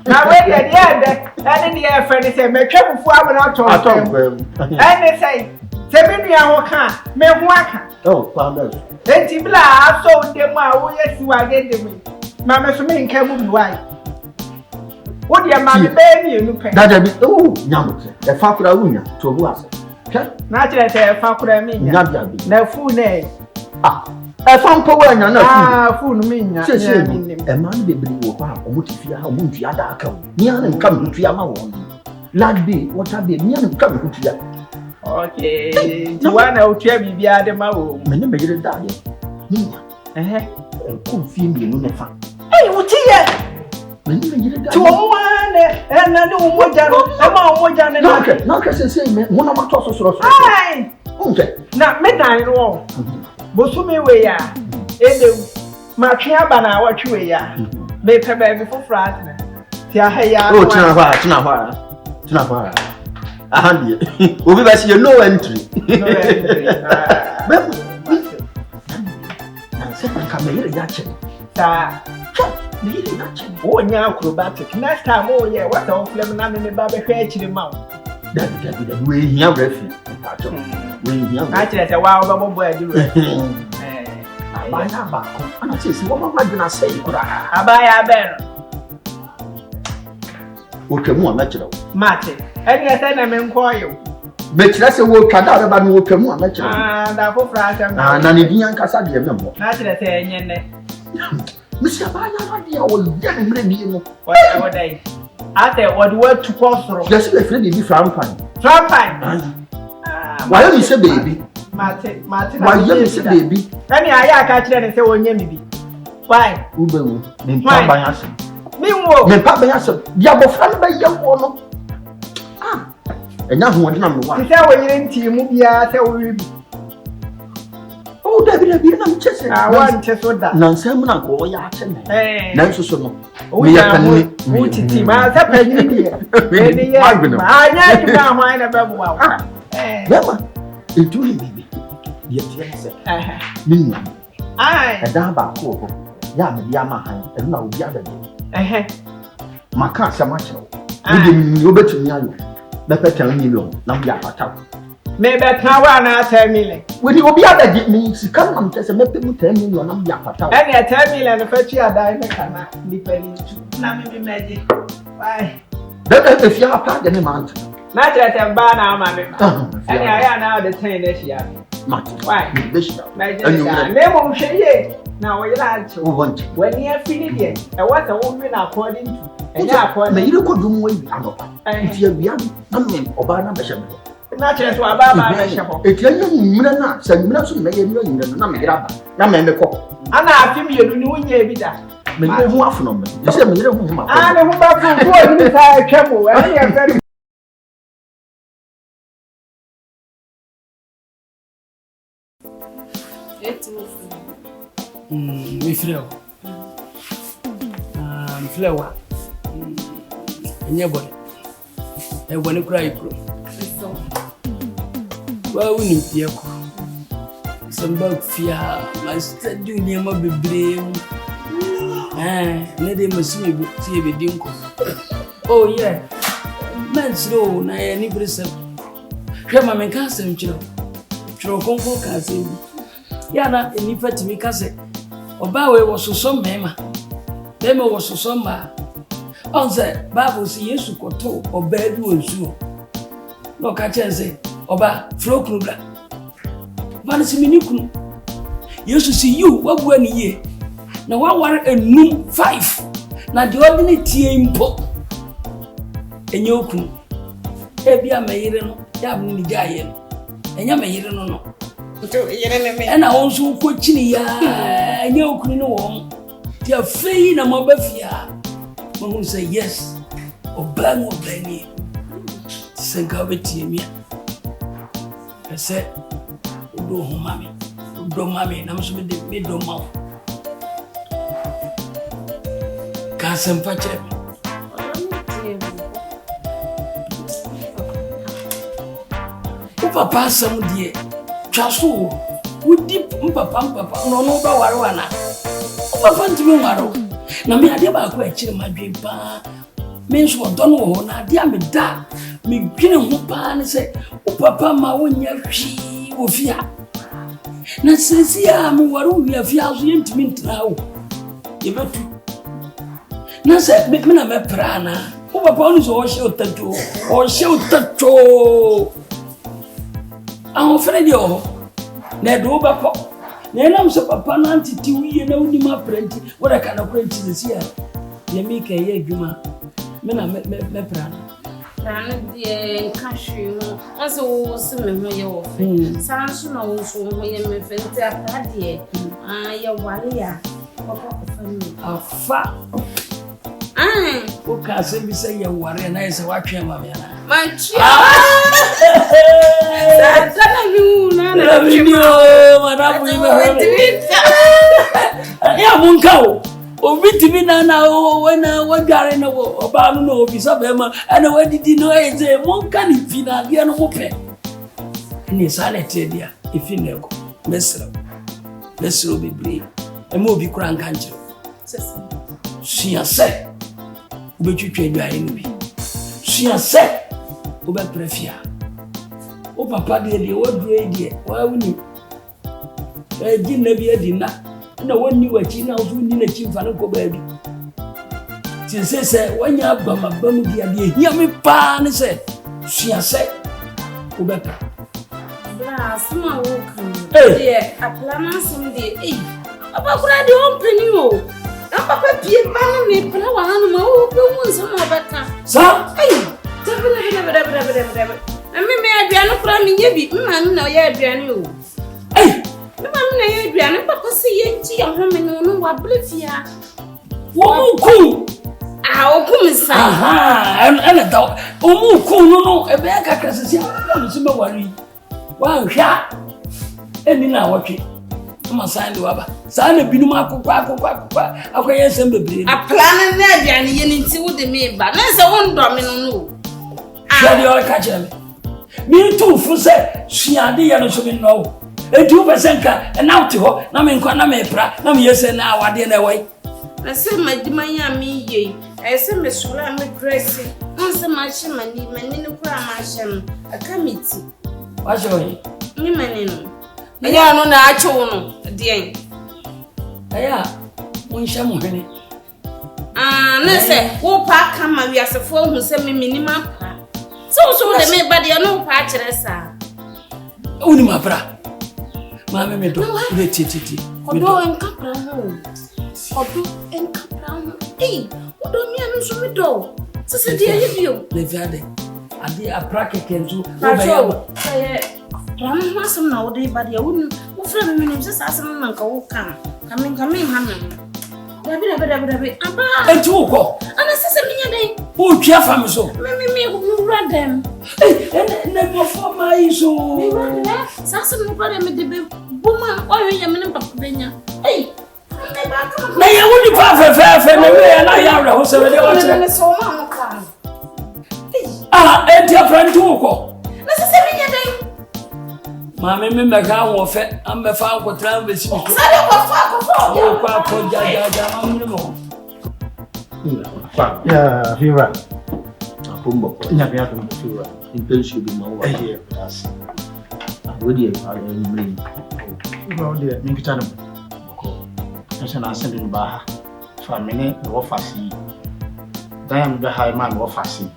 na we de de ani de e fe ni se me twefufu amana to ani say se me nua ho kan me ho aka oh panda enti bla aso de mu a wo yesi wa de me ma me so me nka mu bi wai what your mammy baby and look at that? Oh, Yamuke, a fakura unya to who has not let a fakura mean, no fool name. Ah, a fan power and another fool mean, a man be bring you a mutifia, a muntia dark. Nian and come to Yama one. Lad be what I be, Nian and come to ya. Okay, no one out here be the Mao. Many made it die. Eh, cool female, no fun. Hey, what here? To one and I know what Jan no, say, one of my tosses. Aye, okay, not midnight wall. Bosumi way ya, my cabana, what you ya, may pay before Friday. Oh, Tana, a hundred. We'll be see no entry. Come here, Yachin. Oh, yeah, acrobatic. Next time, oh, yeah, what a flame and the baby hair to the mouth. That we have refuge. We have a wild boy. I am back. And I say, what am I going to say? I buy a bear. Okay, more natural. Martin, and yes, I'm inquiring. But let's say, we'll cut out about what can more natural. And I hope Frank and an Indian Cassadi, remember. Naturally, Mr. Bana, dear, will get him ready. What day? I said, what word to cross through? Just a friend, be Frampine. Frampine. Why don't you say baby? Martin, why you say baby? Any I catch it and say, oh, maybe. Why? Ube, then by us. Meanwhile, then Papa has a Yabo friend by young one. Ah, enya ho wode na me wa ti say wo yire nti mu bia say wo wi bi oh da bi na me chese wan che so da na nsem na ko ya ache me na nso so no me ya panni mu titi ma sa panni ni ni ya anya ni ma ho na ba mu wa Yama, into him, baby. Yes, Minna. I don't back over. Yam, Yama, and now the other day. My car, so much. You bet me, the better million, now Yapa. Maybe now I tell me. When you be other get me, she come and just make them 10 million on Yapa. And I tell me, and the first year I die, I cannot depend to Nammy magic. Why? That if you are part of the month. Not that I'm bad now, mammy. And I am now the 10 this year. Why? Bishop. Never share. Now we are to want when you are feeling it. And what a woman according to. And you could do more. And you be Obama Bishop. Not just Obama Bishop. If you're not, send me to make a million, Namako. And I feel you doing your that. Maybe who are from me. You said, I don't know. I don't know about Camel. I am very mi frère frère wa enye bole e woni kura ikro wa woni pie ko samba fia ma study ni ma bebre ne de masimi bu tie be dinko oh yeah man slow na ya ni brisa hwe ma men kan sem chiro konko kan sem ya na eni fatimi kase oba we wo soso mema mema wo soso ma onse bible si yesu koto oba bi wonsu no ka chense oba frokunu bla bana si minikunu yesu si you wabu ani ye na waware enum 5 na de odini tie impo enye okunu ebia mayire no ya bu ni gaye no enya mayire no and I also coaching ya and you couldn't know the afraid na mabafia who say yes or bang or blaney Sankavati me. I said do mammy and I'm so mid do mouth Casam Pache Papa some dear Chasu, would dip papa, no ba warwana. Papa to me waro. Na me ade ba ko akire madwen pa. Me nso don wo na ade am da. Me gwene ho pa ne se, o papa ma wonya hwi wo fia. Na sisi a me waro wi afia so yentimi ntra wo. Ye betu. Na se me na me prana. O papa no so o she otato. O she otato. An ofredi o na do ba po na nam so papa na antiti wiye na woni ma prenti wora kana prenti ne sia ye mi ka ye adwuma me na me prana prana de kahwe ho onse wo se me ho ye wo fe san so na wo so ho ye me fe nti apade ye wale ya papa ko fami afa o ka se bi se ye ware na ye se wa twa ma me na Manchia. Sana yuna na video madamu ya munkao obitimi na wena wagare na oba no obi sabema ana wadidi no eze munka ni fina bia no mope ni sale tedia ifinego mesro bibli emo obi kura nkanche siase obetwetwa adwaye no bi siase oba prefia o papa de o dure de wa wuni ji na bi adina na woni wachi na ofu ni na chi mfa no ko ba bi ti se wanya bam dia de hia me pa ne se suase oba ka bla sma wo kan de aplana sum de aba kura de on pani o na papa pie ba no me pra wa hanu ma wo pe mu so ma bata sa Bra. Me aduane kura me nye bi mma me na ye aduane o. Me ma me na ye aduane papa se ye nti ya ho me no wa blefia. Wo ku. Okumisa. And da omu ku no e be ka krasisi a so be wari. Wa hwa eni na wotwe. Tuma san de waba. San na binum akokwa akoye nsem bebre. A plan na aduane ye nti wo de me ba. Na se wo ndo me no. Shadi o ka kire me. Mi tu fu se suade ye no so me no. Edu besenka e na wote ho na me nkwa na me pra na me yese na awade na wai. Na se madima ya mi ye. Ese me sura me dressing. Onse ma hye mani ne kura ma hye no. Aka miti. Wa hye oyi. Ni mani no. Anya no na ache wo no. De aya won hye mo hene. Na se wo pa kama wi asefo hu se me minima pa. So de me ba de no pa kire sa. Uni ma bra. Ma me do le titi. Odo enkapra ho. Odo enkapra ho. Odo mi anu so me do. Se de ye bio. Le viade. Adi apra kekenzu. Pacho. Ram masam na odo ba de wo fra me nim se asam na nka wo kan. Kamin hanan. Dabi. Aba. Etu ko. Ana se minya dai. O twa fam so. Me radem. Na mo fo mai so. Sasa no pare me de be buma o ye me ne papa benya. Na ye woni pa fe na we na ya ra ho se we de o tire. Me so ma mo ka. Enti afran tu ko. Na se minya dai. Mama me meka wo fe am be fa ko tra be si ko. Sale ko fa. O kwa ko ja mamre mo. Yeah, Vira. Apumbo. Nya bia do Vira. Intention bi ma wa. Yes. Wodi e pa emri. Well, dear, me kita no. Nso na asem bi ba ha. Fa me ne wo fasi. Dan be high man wo fasi.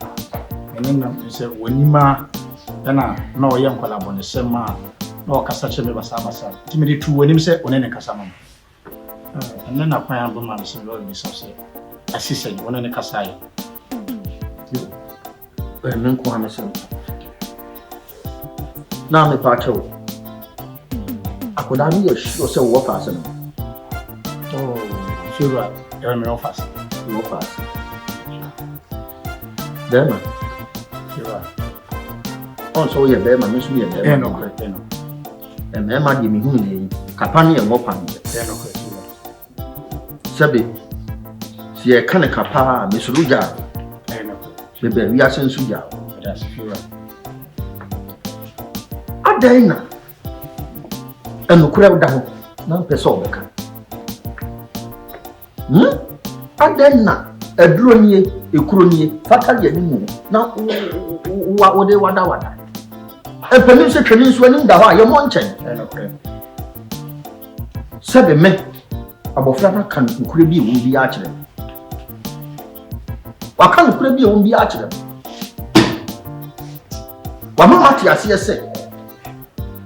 Me na se wonima na o ye nkwala bone sema na o kasa che me basa. Ti me de tu wonim se onene kasa mam. Enne na kwan ba ma se lo bi so se. Asise onene kasa yi. Men ko ha se. Na me pa cho. Akoda ni ye sure se wo fa se no. Oh, sure. You're me office. Wo fa se. Dema. Sure. On so ye be ma me su ye be. No. E me ma di mi hu ni kapa ni ye wo pa ni. No. Sabe. Si e kan kapa me suru ja. No. Be be wi asen su ja. That's sure. Adaina. Enu kura da ho na pese obeka. Adaina eduro nie ekuro nie fatal ye nimu na wo de wada. Epenim se twani nso ani da ho a ye mo nchen. Sabe me abofra na kan kura bi wo bi a kire. Wa kan kura bi wo bi a kire. Wa mama ti ase se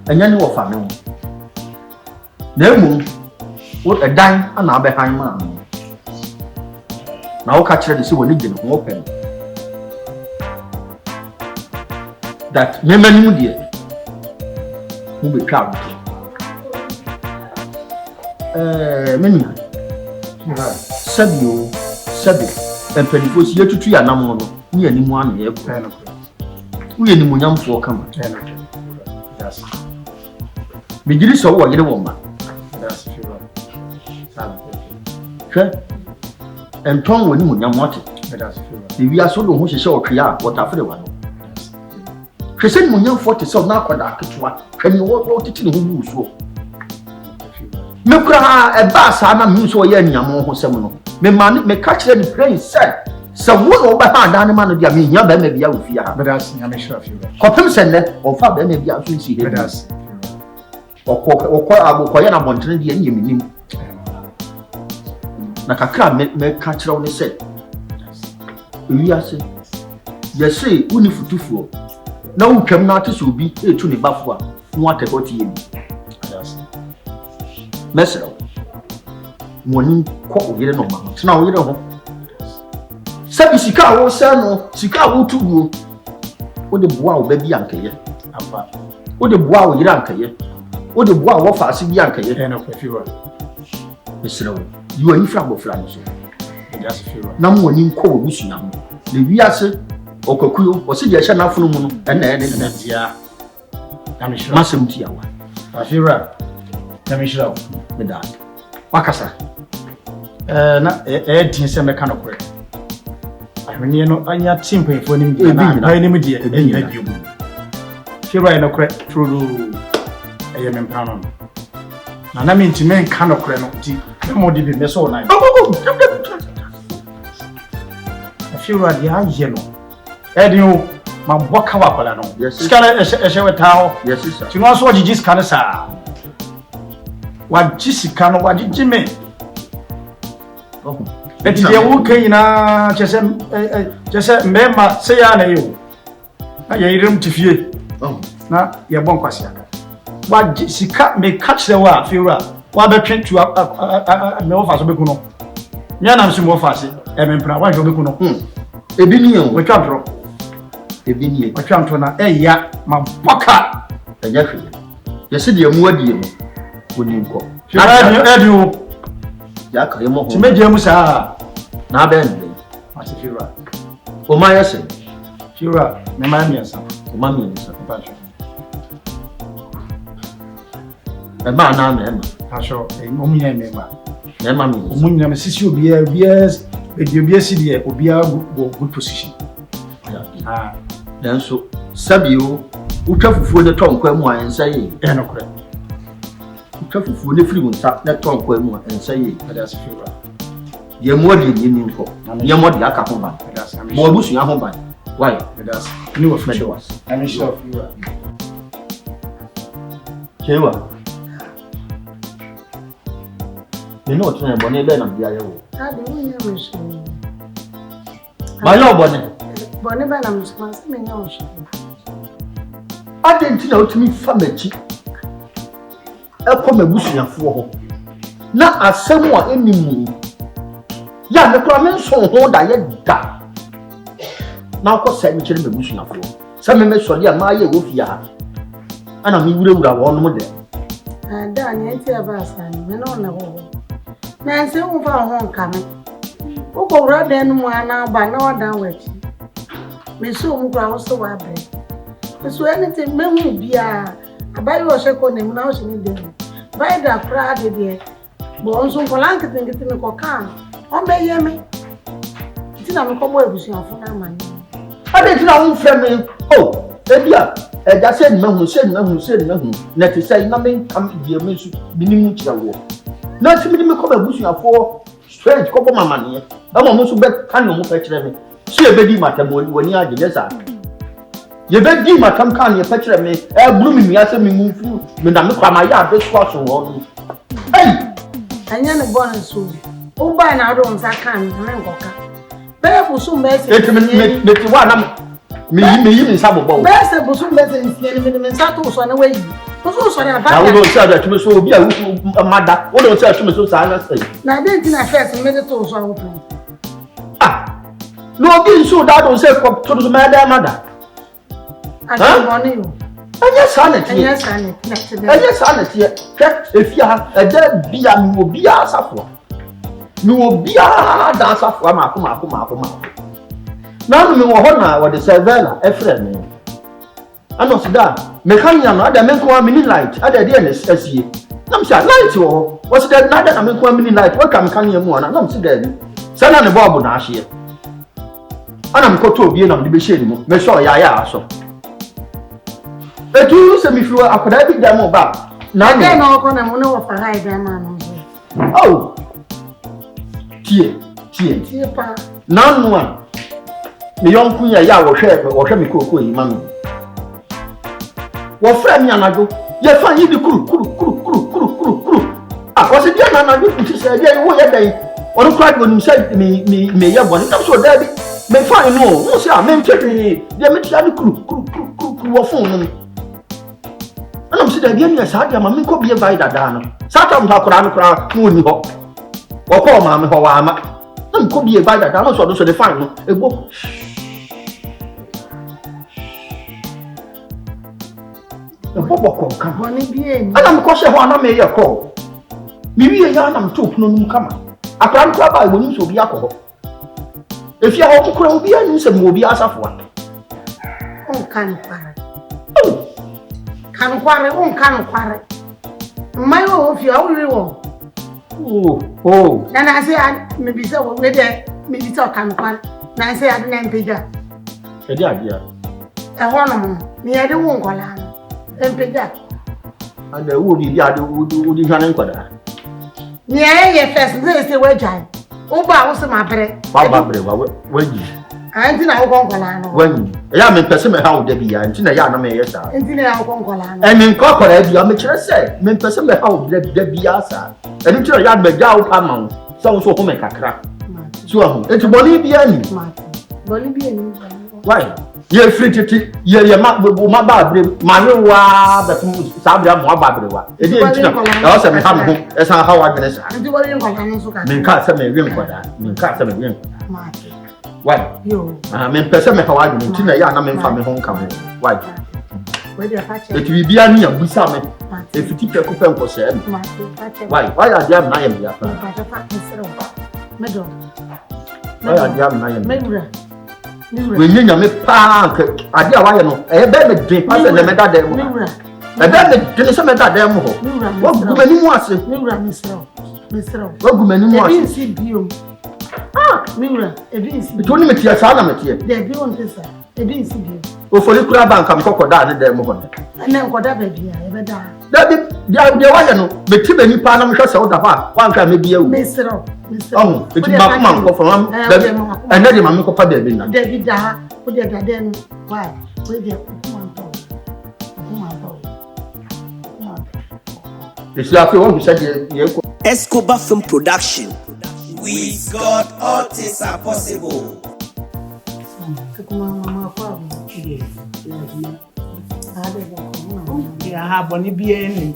anya ni wo fa me. Na emu wo edan ana abehan ma na wo ka kire de se woni gine ho open that memani mu die mu be twa meni sabio empenifo si yetutu ya nam no ni animu ana ye ko wo ye nimu nyamfo kama Yes. Bigiri so wo yire wo ma. That's sure. Hwe enton woni mu nyamote. That's sure. Ewi aso do ho hyehye otwe a wotafere wa no. Hwese ni mu nyamfo te so na akoda aketwa. Hwe ni wo titi ne ho bu so. Me kura e ba sa na me so ye nyamo ho sem no. Me ma me ka kire ni prince se wo no ba ha dan ma no dia me nya ba ma bia wo fia ha. But that's I'm sure few. Kopem se ne o fa ba ma bia so nsi he. But that's okọ agokoye na bontene de enye minim na kakra me ka kire wo ne se ewi ase ye se uni futufuo na utwam na ate so obi etu ne bafo a no atekoti ye bi mesero woni ko oyire no ma tena oyire ho sabi sika wo se no sika wo tuguo wo de boa wo ba bi ankeye apa wo de boa wo yire ankeye wo de boa wo fa ase bi ankeye no few. mesero you are ifra bofra no so na mo ni nko wo busu na mo le wiase okokuyo o se je hye na funu mu no ena ene na dia na me shira masem ti awa afira na me shira me da wakasa na tin se me kana kore ahwene no anya timpefo ni mi na pai ni mi dia enya bio fira ina kore true eye me mpano na me ntime kana kore no ti mo di bi me so na fira dia ye no edin ma boka wa kwala no skala ehye wetaho yes sir ti no so ogigi skala sa wa jisika no wa jijime eti de wo kan na chese mbema se ya na yo na ye irim tifie na ye bon kwase aka wa jisika me catch the wa fira wa be twentu me ofa so be kuno nya na msi mo ofa se e me mpra wa jo be kuno ebi ni o we twantro ebi ni we twantro na eya ma boka enya hwe yesi de mu adie no oni nko edio ya ka yemo ho timeje mu sa na ben ati fira o ma yesi fira me ma mi asa o ma mi yesi pacho e ma na me pacho o mi ya me ma na ma mi o mu nya me sisi obia obia si de obia go good position ah dan so sabio utwa fufuo ne tonkwa mu ansa yi e no kore utwa fufuo ne firi mu nsa ne tonkwa mu ansa yi ada se fira ye mo de ni nko ye mo de aka ho ba mo busu ya ho ba why ada se ni wo fira I'm sure fira kewa ni no tun e bo ni be na bia ye wo ade wo nya me so ba yo bo ni bone ba na musuma se me nya o so ade nti na otumi fa machi ekọ mabusuafo ho na asem a enimu ya me kura me nso ho da ye da na akọ se me kire mabusuafo se me sori a ma ye wo fia ana me wura wo no de ada nya ti aba san me no na ho na se wo fa ho nka me wo ko wura de no mu ana ba na wada wachi me so mu kura wo so wa bre so anything me hu bia abayi wo se ko ne mu na wo se ni de bai da kura de bo nso ko lank tingiti me ko kan o me ye me ti na me ko bo ebusu afo na ma ni ade ti na wo fre me o ebia eja se ni hu na ti say na me kam die me su binimu kira wo na ti me ko ebusu afo straight ko bo mama ne ama mo su be kan no mo fe kire me si ebedi matam woni agye sa ye be di matam kan ye fe kire me e buru mi ya se mi mu fu me na me kwa ma ya be so so wo no ei anya ne bon so o ba na do nsa kan na ngoka be busu me se eti me ti wa na me yi nsa bobo be se busu me se nsie ni me nsa to so na wayi busu so na ba na wo do se ada tumi so obi a mada wo do se tumi so sa na sai na de ti na first me de to so wo no obi nso da do se ko to so me da mada ati boni yo anya sanity anya sanity anya sanity ke efia eja bia mi obi asafo mi obi da asafo ma ko na no me wo ho na wo de servera e frɛ me ano sida me kan ya no ada me ko mini light ada de na asie nam sha light wo wo sida na ada na me ko mini light wo ka me kan ya mu ana nam sida ni sana ne bob na ahye ana me ko to obi na me be share ni mu me sure ya aso etu se mi fiwa akoda bi da mo ba na ni na ko na mo no wo fa hai da ma no oh tie pa na no a me yonku ya wo hwe mi kokoi mami wo fra mi anado ye fa yi di kuru ko se dia na anado nti se dia wo ye dan onu kra di onum se me ye boni tam so da bi me fa no se a me ntwe dia me tia di kuru wo fon no ana mo se da dia mi sa dia ma me ko bi vai dada no sa ta mo akora no kra no ni ho wo ko ma me ho wa ama na ko bi vai dada no so de fa no egbo bobo ko kan boni bi ni ana mo ko se ho ana me ye ko mi wi ya na mo to puno num kama akran ko ba wo ni so bi akọ If you are going to be a some will be as of one. Oh, can quarry. Can quarry. My own, if you are only one. Oh. Then I say, maybe so, maybe talk can quarry. Now I say, I didn't pay that. A dear. I want near the won't call her. And pay that. And the wood be the other would you run for that? Near your first, they say, well, Jai. Oh, but I was my bread. Baba, when you. I didn't know Goncolano. When I am in Pessima, how they be, and Tina Yana may yes, and Tina Goncolano. And in Corporate, you amateur say, men Pessima, how they be asa. And into a yard may go among some so make a crack. So it's Bolivian. Bolivian. Why? You're free to your map with my baby, my but Sabia Mababa. It didn't also have home as how I can say. And you were in Colano, men can't send me a ring for that. Men can't send me a ring. Why? You. I mean, Pessima, how I didn't know I'm in family homecoming. Why? It will be a near Busame if you keep your coupon for sale. Why are they am I am here? Why are they am I am? When you know park, I dear, why no? I bet me drink pass and the meta demo. I bet me drink some meta demo. What woman you want? Mr. What woman you want? See you. Ah, Mira, it is. It only met your son, here. They don't this. It didn't see you. Oh, for you grab and come crocodile in the moment. And then got that baby, I ever die. That the one, but too many panam shots out of her. One can maybe a Mr. Oh, it's my mom from and then my uncle Paddy. David, put your then. Why? With your it's like you want to say Escobar Film Production. With God, all things are possible. Yeah, Bonnie be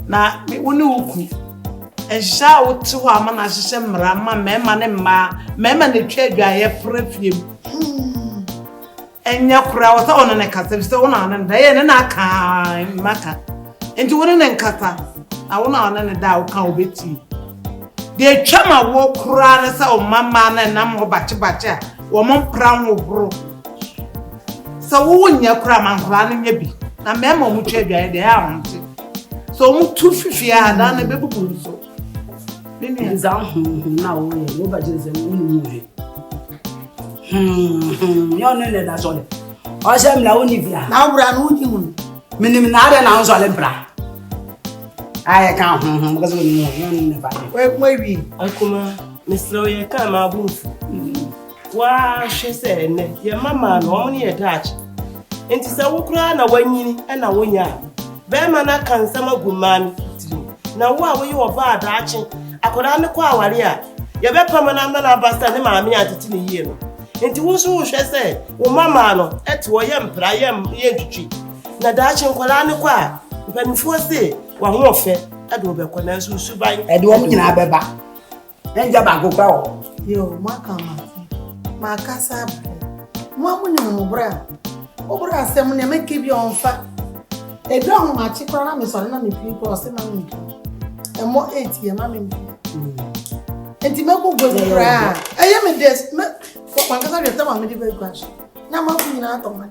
na me woni wuku ehya wotu ho ama na hyehyɛ mrama mema ne ma mema ne twa adwaye prefiem enya kura wata ono ne kasa bi se wona ana da ye ne na aka maka enti woni ne nkasa a wona ana ne da wo ka obeti de twama wo kura ne sa o mama na nam ho bache a wo mon pran wo bro so wo nya kura man kura ne nya bi na mema mu twa adwaye de ya honte so mu tu fifia da na bebubu so nini za na wo ye wo ba jinze mu ye yo no le da so le o se mi la wo ni bia na bra no ji mu minim na ade na nso le bra aye kan because we ni yo ni ba we bi akuma misro ye kan ma bu wa hwe se ne ye mama no o ni ye touch enti se wo kura na wanyini na wonya be ma na kan sama gumani na wo a wo ye wo ba adaache akoda ne kwa aware a ye be pam na na basta ne maame atete ne yie no enti wo so wo hwe se wo mama no ete wo ye mpra ye ntwitwi na daache nkola ne kwa mpanifo se wa ho ofe ade wo be kona nso suban ade wo nyina beba enja ba kokwa wo yo makama makasa mo amunye mo bra obra asem ne make bi onfa ebi ahụ ma chikwa na mesoro na me pipo o se ma me emo 8 ye ma me enti me go bra eye me des me for pangasa de tama me di be crash na ma fu nyina to ma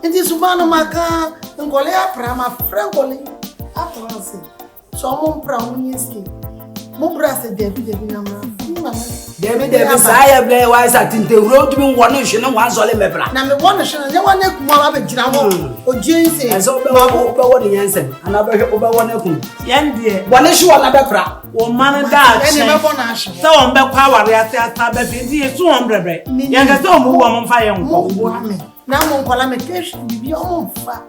enti subano maka ngole apra ma frengole atranse so mo mpra mo nyesi mo bra se de bi na ma Debi saya ble wa sa tinte road mi won hwe no wan so le mebra na me won hwe no ye wan ekum ma be gira mo ojense eso be wo de yense ana be hwe be won ekum yende won hwe won be fra wo man da ene me bo na hwe so won be kwa ware asa be fi di 200 ye ga so mo wo mo fa ye nko wo ame na mo nkola me kesh bibi o mo fa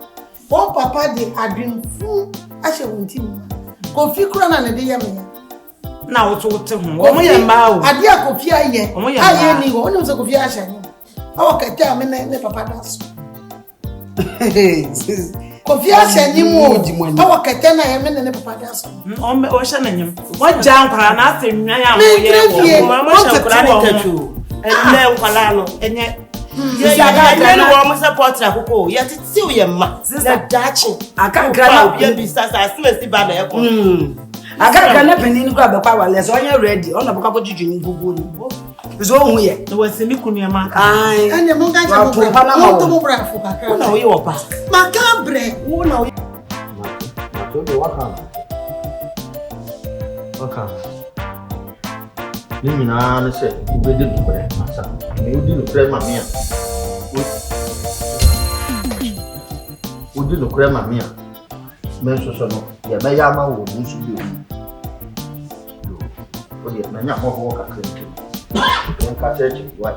bon papa de adwinfu a hwe wonti mo ko fi kura na ne de ye me na wo to te ho wo ye ma o ade akofi aye aye ni wo ni so kofi ahanye awo kete ame ne papa daso kofi ahanye mu awo kete na ye me ne papa daso o hye na nyem wo ja nkwara na asenwa ya wo ye wo mama hye nkwara ne tatu ene nkwara no enye ye ni wo mo support akoko ye titi wo ye ma na dachi aka nkra na ye bi sasa asemesi ba na ye ko Aga na penin kwa be kwa wale so onye ready ona boka ko juju ni gugu ni Is all here. There was a Nikunia man. And the Monga to Brafo. No, you are past. Macabre. Who know? Okay. Mimi na say we did no bread, masa. Me we did no bread mamia. We did no bread mamia. Men so no. Ya ba ya ma wo nsu bi o. O de na nya mo ho ka kente. Won ka church what?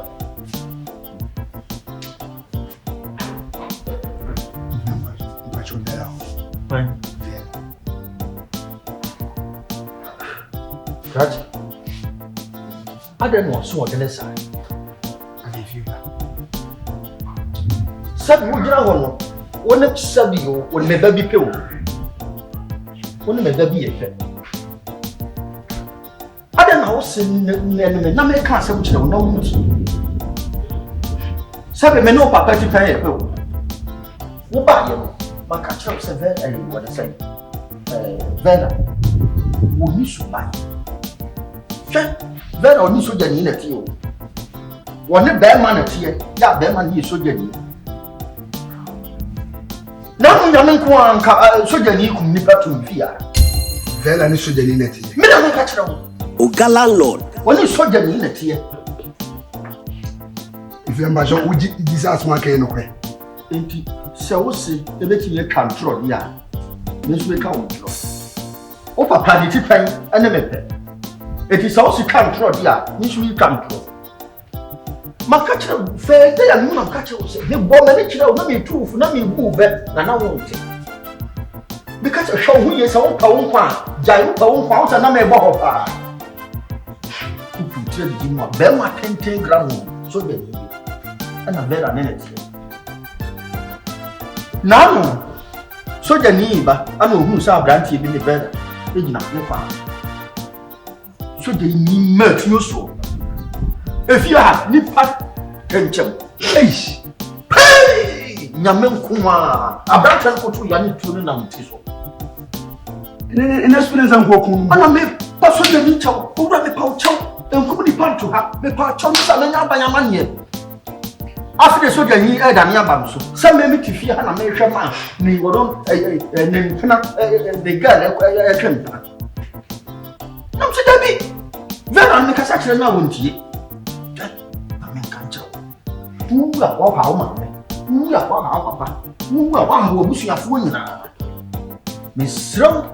Fine. Catch. I don't know so on the side. I give you that. Sabi wo jira wono. Wona sabi yo, wona me baby pe wo. Wona me baby e fe. I don't know so na me ka sabi jira wono wo muti. Sabi me no papa ti kan e pe wo. Wo ba ye no. Maka chop se ve e wo de say. Vela. Wo ni su ba. Very on soldier in a teal. One a bad man at here, that bad man is soldier. Now, young one soldier you can nip to fear. Very on soldier in a teal. OGA Landlord. One is soldier in a tear. If you're my would disaster market, no way. So, see, the better you control, yeah. This will count. Oh, papa, did you pay an emepper? It is also control, yeah. This will control. My catcher, fair day and moon of catcher will say, the woman, let me prove, let me move, and I won't take. Because a show who is our pound, giant pound, and I'm a ball. Who could tell you more? Belma 10 grams, so they need it. And a better minute. Now, so the neighbor, I know who's our branch, be the better. They do not know. So they need much no so. If you have nipa kencham, hey, nyamen kuma, abrancha kotu yani tunu na mtiso. In experience and walking, Ana me paso de ni chao, ura me pau chao, enkumu ni pancho ha, me pa chao sa me nya banyamanye. After so de ni e da ni abamso. Sa me mi tifi ha na me hwe ma, ni wodon ne ntena the girl e twenta. Nam se dabi. Vera me kasa kire na wontie. Na me kan chao. Tuwa wa pa o ma me. Tuwa wa ha papa. Tuwa wa ha wo busuafo nyina. Me sram.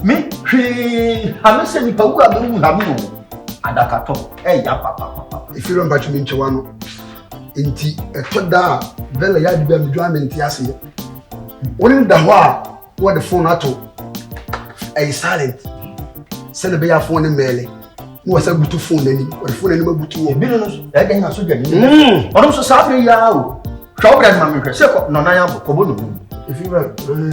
Me hwe ha me se ni pa wu a me wu ha me no. Adakato. Ya papa. if you don't batch me into one. Inti etoda vela ya dibe mdwamenti ase woni da ho a wo the phone ato ay silent send be ya phone mele wo sa butu phone nani wo phone nani mabutu wo bi no e ga nya so gani ono so sabre ya o show brand ma me se ko no na ya ko bo no if you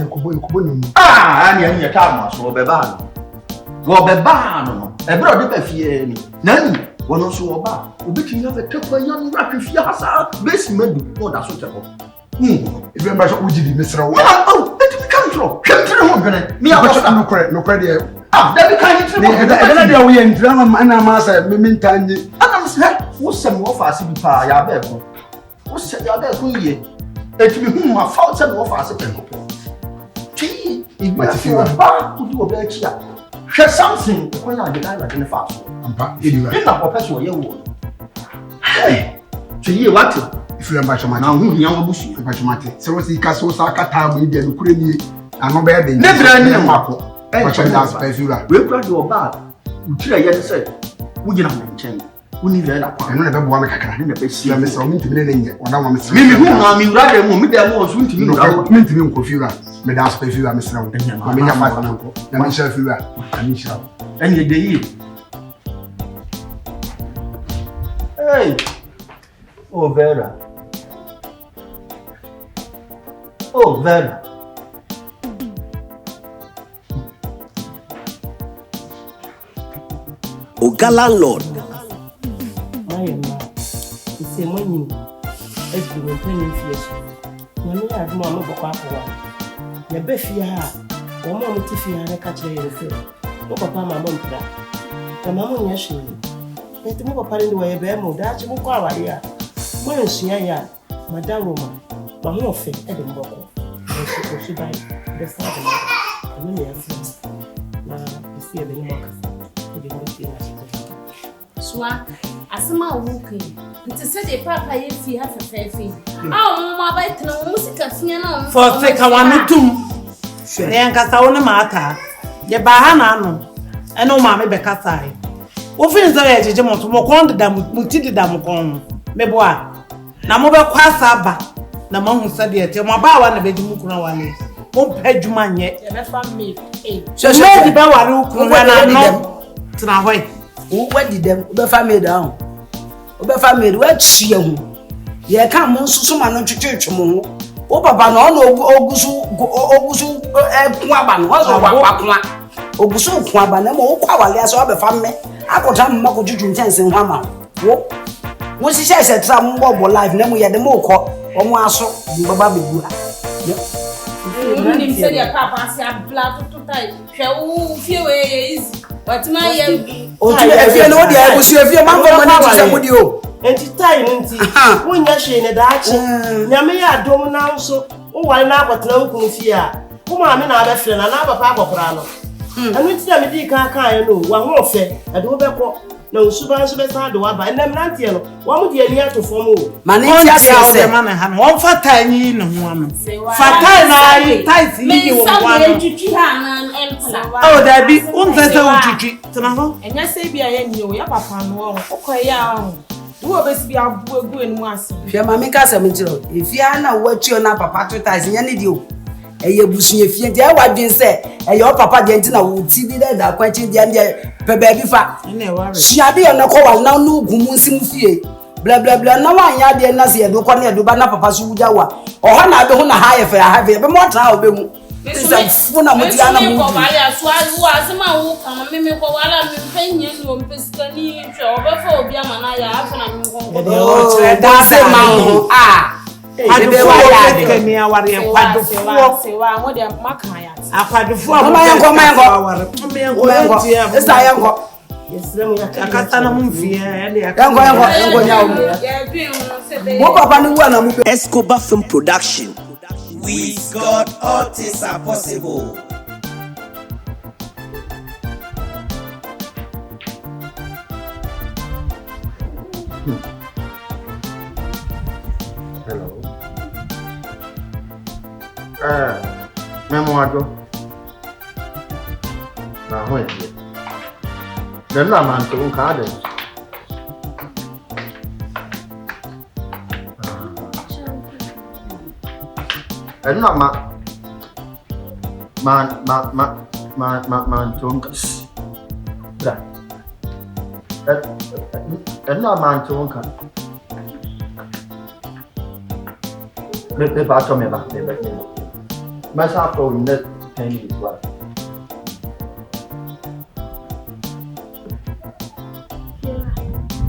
ko bo no ani ta ma so be ba no wo be ba no e bro de ba fie ni nani wono so oba obeti na vetekwa yan rapifia hasa besi medu no da so cheko if you measure ujidi misra wo eti mi control hwemtire ho bene mi akoso no kore de da bi kan yitire mo da de wo ye ndrama ana ma sa me mintanyi ana se wo sem wo fa ase bi pa ya ba ko wo se ya ba ko ye eti mi hu ma fa se wo fa ase pe ko ti ma ti fi wa ba ku di wo ba chi a hwe something ko ya de la de fa so ampa ediwa ina ko peso ye wo Chiye what? If you remember na hu hia wo busu mate se wo si ka so sa kata mo ide no kure ni ano be de ne bra ni mako wacha das pa fiura we kura do ba utira ye se wo gina mo nchen wo ni le la kwa eno na be bo am kakra ni na be si ya me se o minti ne nye oda mo me se mi hu na mi ura de mo mi de mo so ntimi ura no minti mi nko fiura me das pa fiura me se wo ma me nya fa na nko na me sha fiura ani sha enye de yi hey oh Vera OGA Landlord. My it's a money. It's been 20 years. When we had more of a papa, your befia, or more Tiffy and a catcher yourself. No papa, my mom, the mamma, yes, Eti mo papa ni we be mo da chi mo kwa wale a. Mo nsua ya madam Roma. Ma ho ofe e de mboko. O shi bai. The side of me. Me ya fi. Na isi e be ni mo kasa. E de mo fi na shi. Swa asema wuke. Nti se de papa ye fi ha fefefe. Ah mo ma bai tena mo sika fia na. For take one tum. Ne ankasa wo ne maata. Ye ba ha na no. E no ma me be kasa ai. Wo fi nza ye jeje mo to mo kon de dam muti de dam kon. Me bo a. Na mo be kwasa aba. Na mo hu sa de te mo ba wa na be di mu kuna wale. Mo pe djuma nye. Ye be fa me. So me di ba wale ukuru na no. Tena hoy. Wo wadi dem be fa me down. Wo be fa me do atchie hu. Ye ka mo nsusu ma no twetwetwe mo ho. Wo papa no na ogusu aba no wo so kwa ogusu ku aba na mo wo kwa wale aso be fa me akota mo ko juju ntense ho ama wo si se tra mo bo live na mo ye de mo ko o mo aso baba bebu ha Ni msedi ya papa asi abla tutai. Hwe wo fie we easy. Watima ye o ti e fie no de e busu e fie man ko mani ti se mo di o enti tai nti wonya hwe ne daachi nyame ya adom na nso wo wale na akotena nkunu fie a wo ma me na abefre na papa akokora no anu ti ya me di kan no wa ho ofe e de wo beko na usuba nso be sa de wa ba na mrantie no wo mu de ani atofo mo mani ti ase ma na ha no won fata anyi ne ho am fata na yi tais yi wo wa no tutu ha na empla o da bi unza se ututu tena ho Enya se bia ye nyo ya papa no okoya ho wo be si bia bu egu enu ase hwe mami ka se mtiro ifia na watuo na papa to tais nya ne di o eye busu ye fie dia wadwen se eye o papa de ntina wo ti bi da kwachi dia pe ba bi fa shiade ye na ko wa na no gumu nsim fie bla bla bla na wa nya de na se ye do ko na ye do ba na papa su wuja wa o ha na be ho na ha ye fa ha be mo tra o be mu se fu na mo dia na mu ko wale aso awu asema wo kama meme ko wala me fanya ni o mpeskani hwe obefa obi ama na ya afa na me ko o tre da se ma ho Ade wa ya de ni aware kwadofuo sewa mo de maka ya akwadofuo ma yanko esa yanko yesremu ya akata na mumfie ade yanko nyawo mo papa ni wa na mu Escobar Film Production. With God, all things are possible. Hello. Memoado. Na ho e. Den na man to ka de. Na man to ka. Na man to ka. Me ba to me ba. Ma sa to ne penny is what.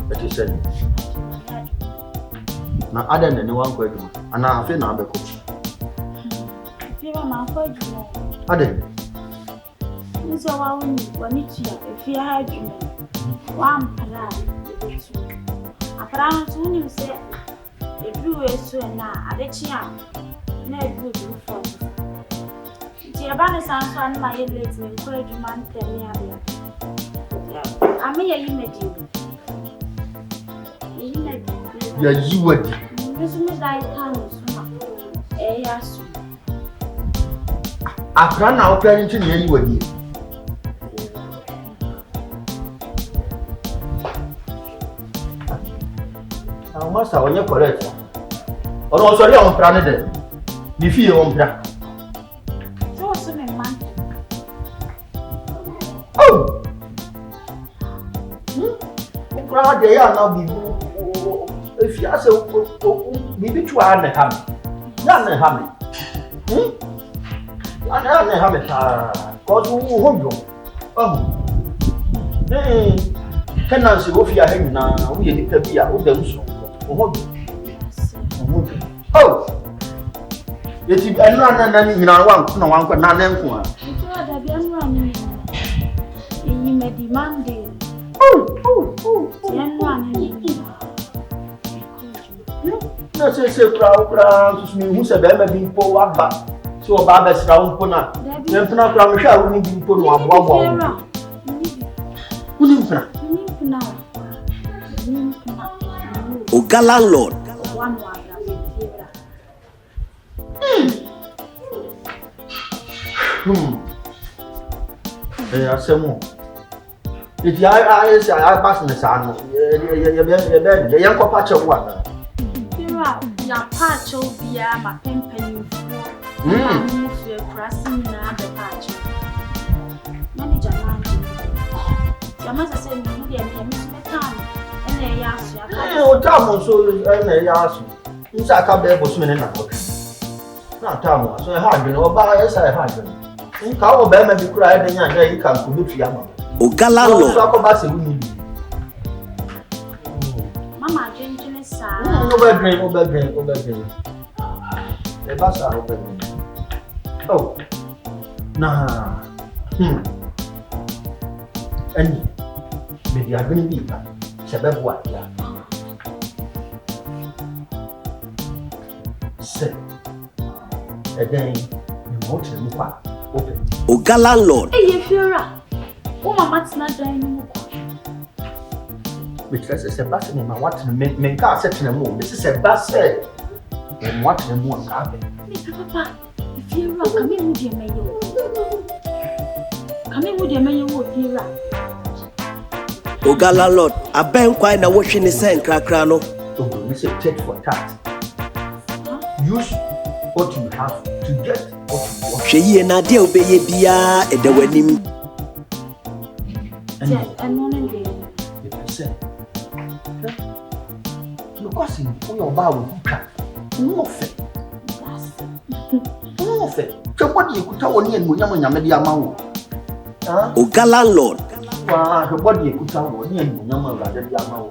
It is said. Na ada ne wan kwa dum. Ana afi na abeko. Fiwa ma kwa dum. Ada. Nso wa woni tia efi ha dum. Wa mpara. Apara no ni se edu eso na adechi a na edu du fo. Ti aba ne sanso an ma ye late me kwa dum ntemi abia. Ame ye yimedi. Ya yiwadi. Mesme dai kanu suma. Yasu. Akra na opera nchi ne yiwadi. Masa onye correct. Ono so ri on pra ne de. Ni fie on pra. So so me man. Oh. Ukra de ya na bi. If you say bibi twa na ham. Ya na ham. Ya na ham ta. Ko du ho jo. Kana se wo fi a hen na wo ye ni ka bi a wo da muso. Oh, yeti anu na ni nyina wan na wan kwa na nko a. So da bia no ani. Eyi me demand. No, say, crowd, who said, "Emma being poor, but so Babas round Pona." Then Pona shall only be put one. OGA Landlord. I say more. If I pass in the sun, the young patch of one. Your patch will be my penny for crossing the patch. Manager, your mother said, "You miss my time." And they asked you, "Oh, Tom, so and they asked you. Inside come there for swimming in the book. Not Tom, so I had been over as I had been. How bad may be cried and you can commit to Yama. OGA Landlord. Mama, drinking is sad. Over drain. The bus are open. Oh, nah. And maybe I'm going to be that. Sabab what? Say, again, you want to move open. OGA Landlord. Hey, Fiora. Oh, Mama's not dying. Because it's a bus in my what to make car set in a moon. This is a bus set. And what the moon carpet. Papa, if you're coming with your mayo. Coming with your mayo, Fiora. OGA Landlord, I been quite a washing the sand crackrano. Oh, this is tit for tat. Use what you have to get what you want. She and Nadia obey Bia at the wedding. And morning day. Because in your bow, no fair. No fair. So what you could tell me and Munyama Media Mau? OGA Landlord. Her body could tell me and Munyama Media Mau.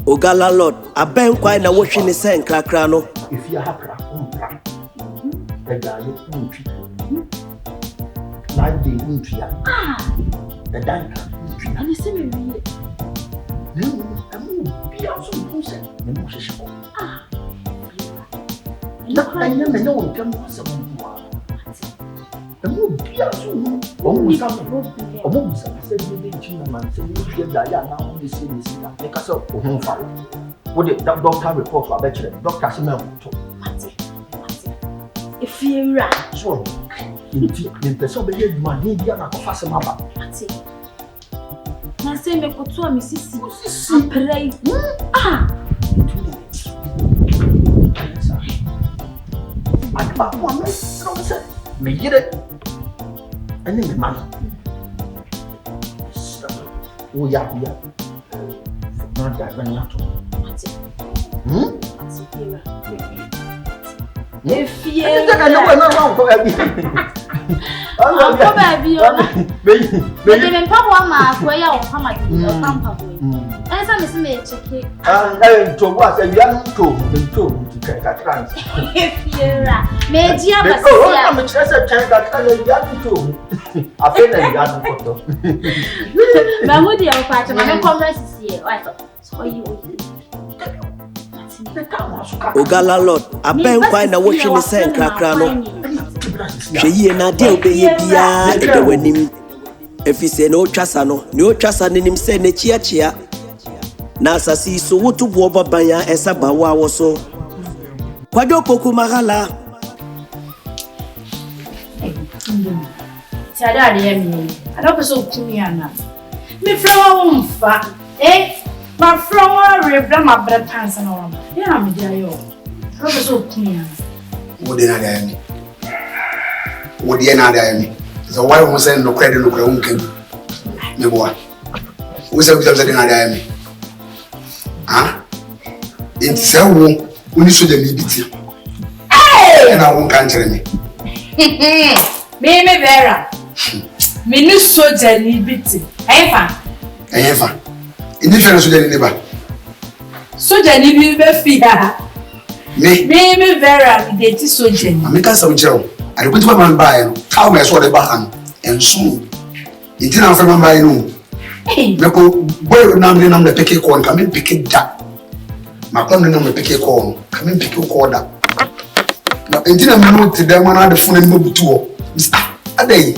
OGA Landlord, I been quite a washing the sand crackrano. If you have the guy like the Nutria. The Danka. And it's in me. No, I'm be also person. The Moses. I never know what comes of the moon be also almost said you did man said you Diana now this is make us up for home fire. What the doctor report to a better Dr. Simon to if you're right. So in person be you man need you na kofa sem aba. Na say me koto a misisi pray. But one so say me get it. And then man. Oh yeah. Not that when you if you OGA Landlord, I been quite a washing the sand crackrano. She and Nadia obey Bia at the wedding. If he say no chasano, no chasan in him say ne chia. Nasa see so what to woba baya as a bawa was so. Quadropoku Mahala. Tada, I don't so Kumiana. Me flower fat, eh? My flower ribbon my bread pants and all. Yeah, I'm dear. How so clean? What did I am? What did I am? So why was I no credit no crown? No boy. Who said that I am? Ah? It's so when you should be beaten. And I won't answer me. Me Vera. Me no soldier need beating. Efa. In difference with the neighbor. Soldier need be fear. Me Vera, we did so gentle. I make us some jail. I put my man by how I saw the back and soon. It didn't have my no. Meko boy na me na me pick corn, come in pick it that. My come na me pick corn, come in pick corn that. Na entina me no te dem na the phone no butu o. Adai.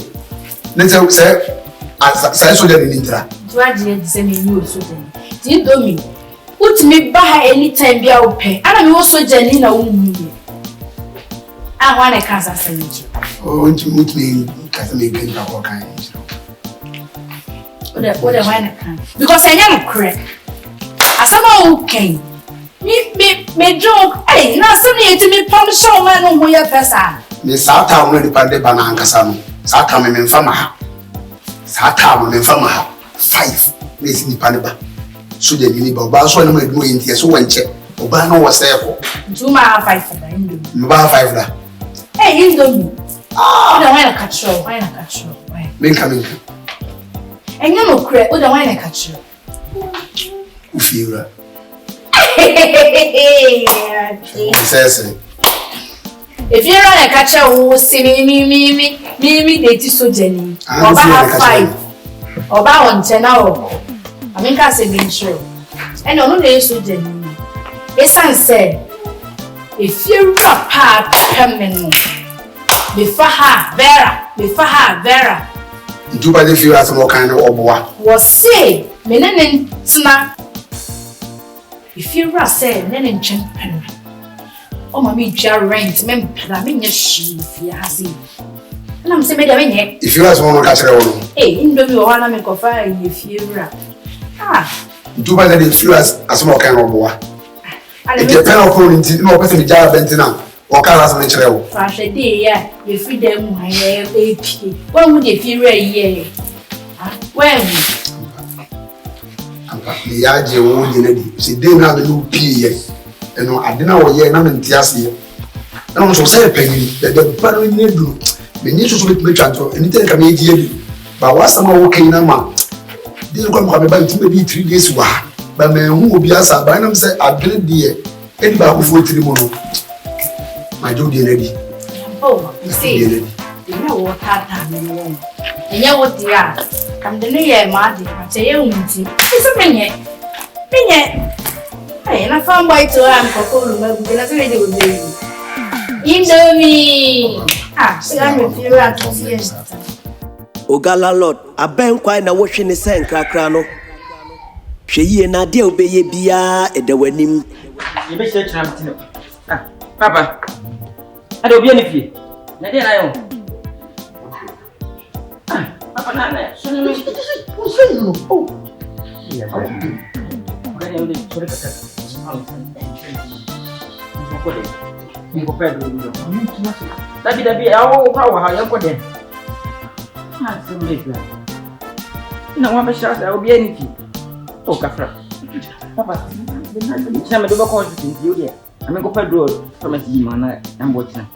Let's say as so dey in intra. Tuaje dey say me you so dey. Ti do me. Put me back anytime bia wo pay. Ana me wo so jani na wo mu. I want a casa sandwich. Oh, want me casa me green ka ko kan. What the wine can? Because I am correct. As I'm okay. Me joke. Hey, now somebody to me promise show man on where person. Me sata mo di pande bana ankasa no. Sata me mfama ha. Sata me mfama ha. 5. Me si ni pande ba. So de ni ba ba so na me do enti so wanche. Oba no wo say ko. Tuma 5 da indo. Me ba 5 da. Hey, indo. Ah, the wine catch you. Wine catch you. Me coming. And you no credit, what the wine I catch you? Ufira. If you run a catcher, who see me, they teach so Jenny. Or about 5. Or about 10 hours. I mean, I say, being sure. And no, they so Jenny. It's said, if you rap hard, coming before her, Vera. Do by the few as more kind of oboa. Was say, Menin Sna. If you are saying, then champion. Oh, mammy, jar rent, mem, I mean, your shoe, if you have seen. And I'm saying, if you ask one catch a hey, in the one I make of fire if you rap. Ah, do by the few as more kind of oboa. And the pen of calling no person jar bentina. Or colors natural. Fresh a day, yeah, you feed them my AP. When would you feel a year? When? The idea won't be ready. See, they now the new P. And I didn't know ye, none in Tiasia. And also say a penny that the battle in the blue. The need to make me transfer anything can make you. But what's some okay now? Didn't come about maybe 3 days. But men who will be as a banam say, I didn't dear. Anybody before 3 months. My job is ready. Oh, you see, you know what happened. And you know what they are. I'm the new year, Marty. I say, you won't see. It's a minute. Hey, and I found by to am for because I really would be. Indomie. Ah, see, I'm a few years. OGA Landlord, I been quite a washing the sand crackrano. She na dear obey bia at the wedding. You be searching up. Ah, Papa. I don't be any fee. Nadia, I own. Papa, Nana, so you oh, yes, I only sort of you go bed with you. That be our power, how you put them. Ah, so make that. No one shot, I will be any fee. Oh, Cafra. Papa, the night when you tell me to go on you there. I'm going to go road from a team and I'm watching.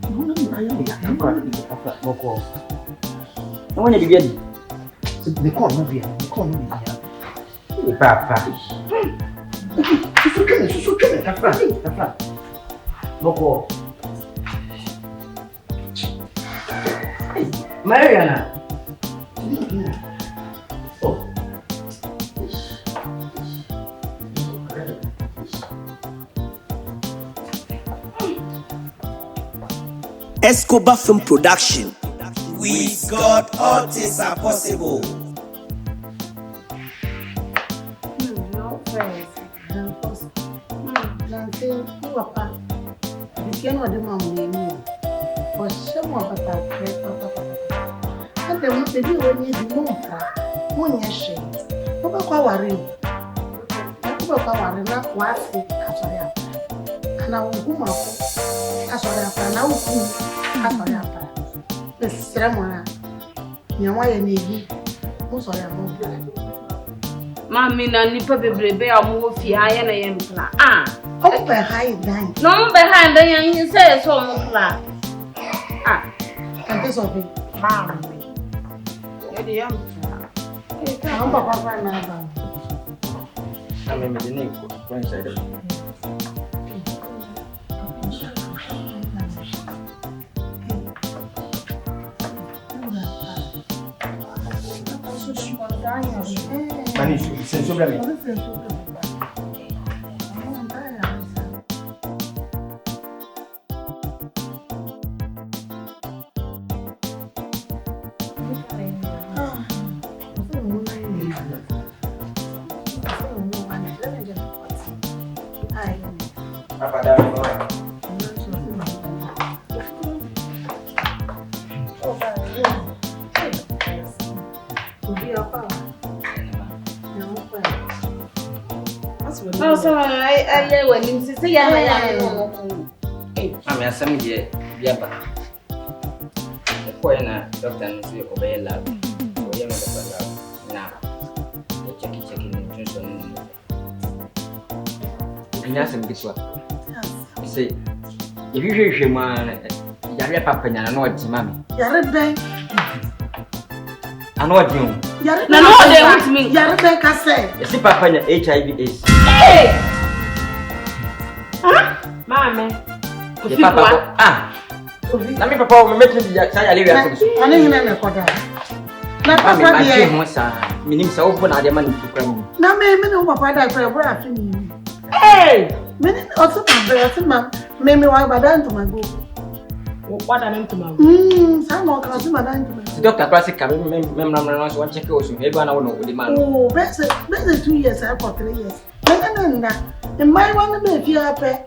I'm going to go. I want to be ready. They call me here. They call me here. Papa. It's okay. Cafra. Boko. Mariana. Oh. Escobar Film Production. With God, all things are possible. No friends. Nancy, you are back. You know the mom name you. For someone but I pray, Papa. And then what they do when you do more shame. Papa, worry. Papa, worry, not what it has. And I will go up. That's what happened. I will go. That's what happened. The ceremony. You want any heat? Most of them. Mammy, na nipa bebrebe a mo fi ha ya na ye mpla. Ah, oh be high dan. No be high dan yan say so mo mpla. Ah, and this of it. Mammy. E dey am. I'm papa na ba. I'm me dey go inside. Mani, c'est sur la main. Oh, so I lay when you say, I I'm some year, Yaba. The poena, doctor, and say, obey love. Now, checking nutrition. And that's in this one. You say, if you hear him, Yara Papa, and I know it's mammy. Yara Bank. I know what you. Yara no, they want me. Yara Bank, I say. You see, Papa, HIV is. Hey! Huh? Mamma. Papa, let me papa make me say leave I didn't know what that. Na papa dey mo sa minim sa obo na dey man to kram. Na me no papa da pra bra afi ni. Hey! Me also ma me wa badan to my go. What an to my some more cause badan to my. Doctor classic ka me na so check o so e gba na wo the man. Oh, best 2 years I for 3 years. Na in my one be fi happy.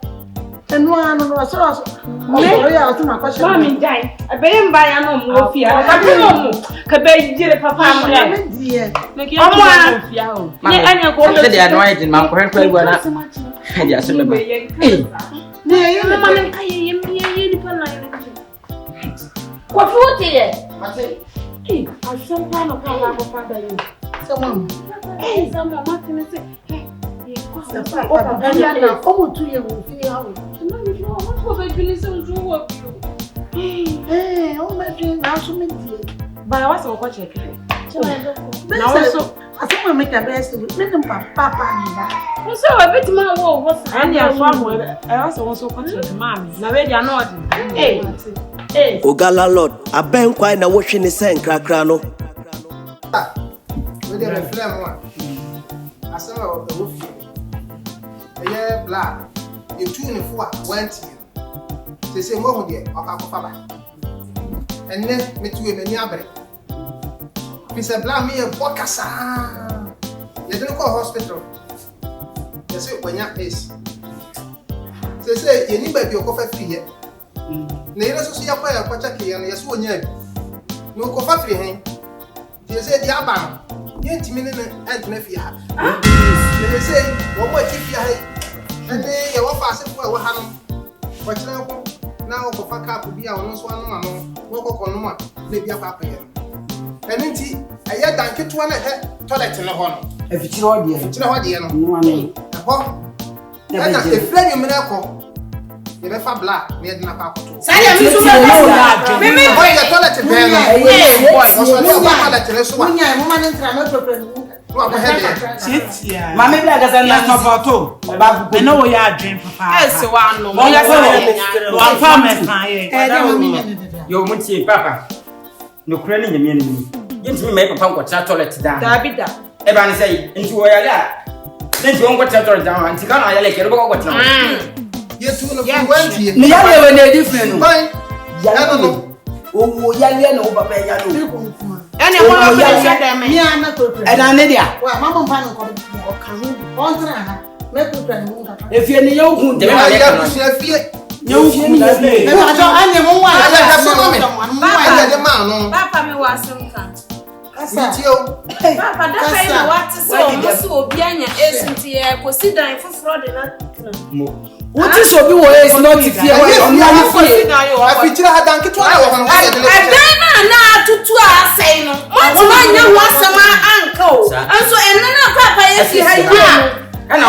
And one no so ya o ma question. Mommy die. I be am buy am mo fi ha. Ka be mo. Ka be jire papa mo ya. Make you mo fi ha o. Ni anya go say they annoyed in man ko hen kwa na. They are saying me. Ne you mama nka ye ni pa na ye. Ko fu ti ye. Asem pa no pa ko pa da you. Someone. Someone ma ti me say. Papa, na como tu ia o fi ha o. Não vou ver que isso jogo. O meu na so me die. Ba wa so ko check. Na so asema make a best me no papa ni ba. So a bit ma wo wo sa. And ya so mo e so so ko check mami. Na we dia no odi. OGA Landlord aben kwai na wo hwe ne sen krakra no. We dey reflect one. Asema o wo fi. Eye black. You two in four went to say more of the Okafaba. And then me to a many abre. Mr. Blam me a Bocasa. You don't call hospital. You say when you is. They say you need baby your coffee fee. Neither so see a fire, Pachaki, and yes, one year. No coffee free. You say the Abba. You ain't minute and Nefia. They say, what would you and then you want fast for a hand. But now, for Faka to be our nose one, no coconut, maybe a papa. And indeed, I had done get one toilet in a horn. If it's not dear, it's not dear, no one. And that's a flame miracle. You never black, we had not papa. Say, I'm so glad. Maybe the toilet in there. Mami bila kasa na mapato. I know we are dream papa. Yes, one no. One family. Yo muti papa. No krani nyame ni. Yentimi mai papa nkwa toilet da. Dabida. E ba ni say nti wo ya la. Nti won kwa toilet da nti kana ya le kere bo kwa tena. Yetu no wenti. Ni ya le we na different no. Ya no. Owo ya le na o papa ya no. Any one of them, me and not to and Anadia. Well, Mamma Pan or Kamu, Contra, make to plan. If you're new, who they are fear. No, I never want Papa, me was some kind. Papa, that's what to so Bianya isn't here, considering for fraud and what is so you is not if you are feature had done it. I to say no. What's my was some uncle? And so and Papa, if you had and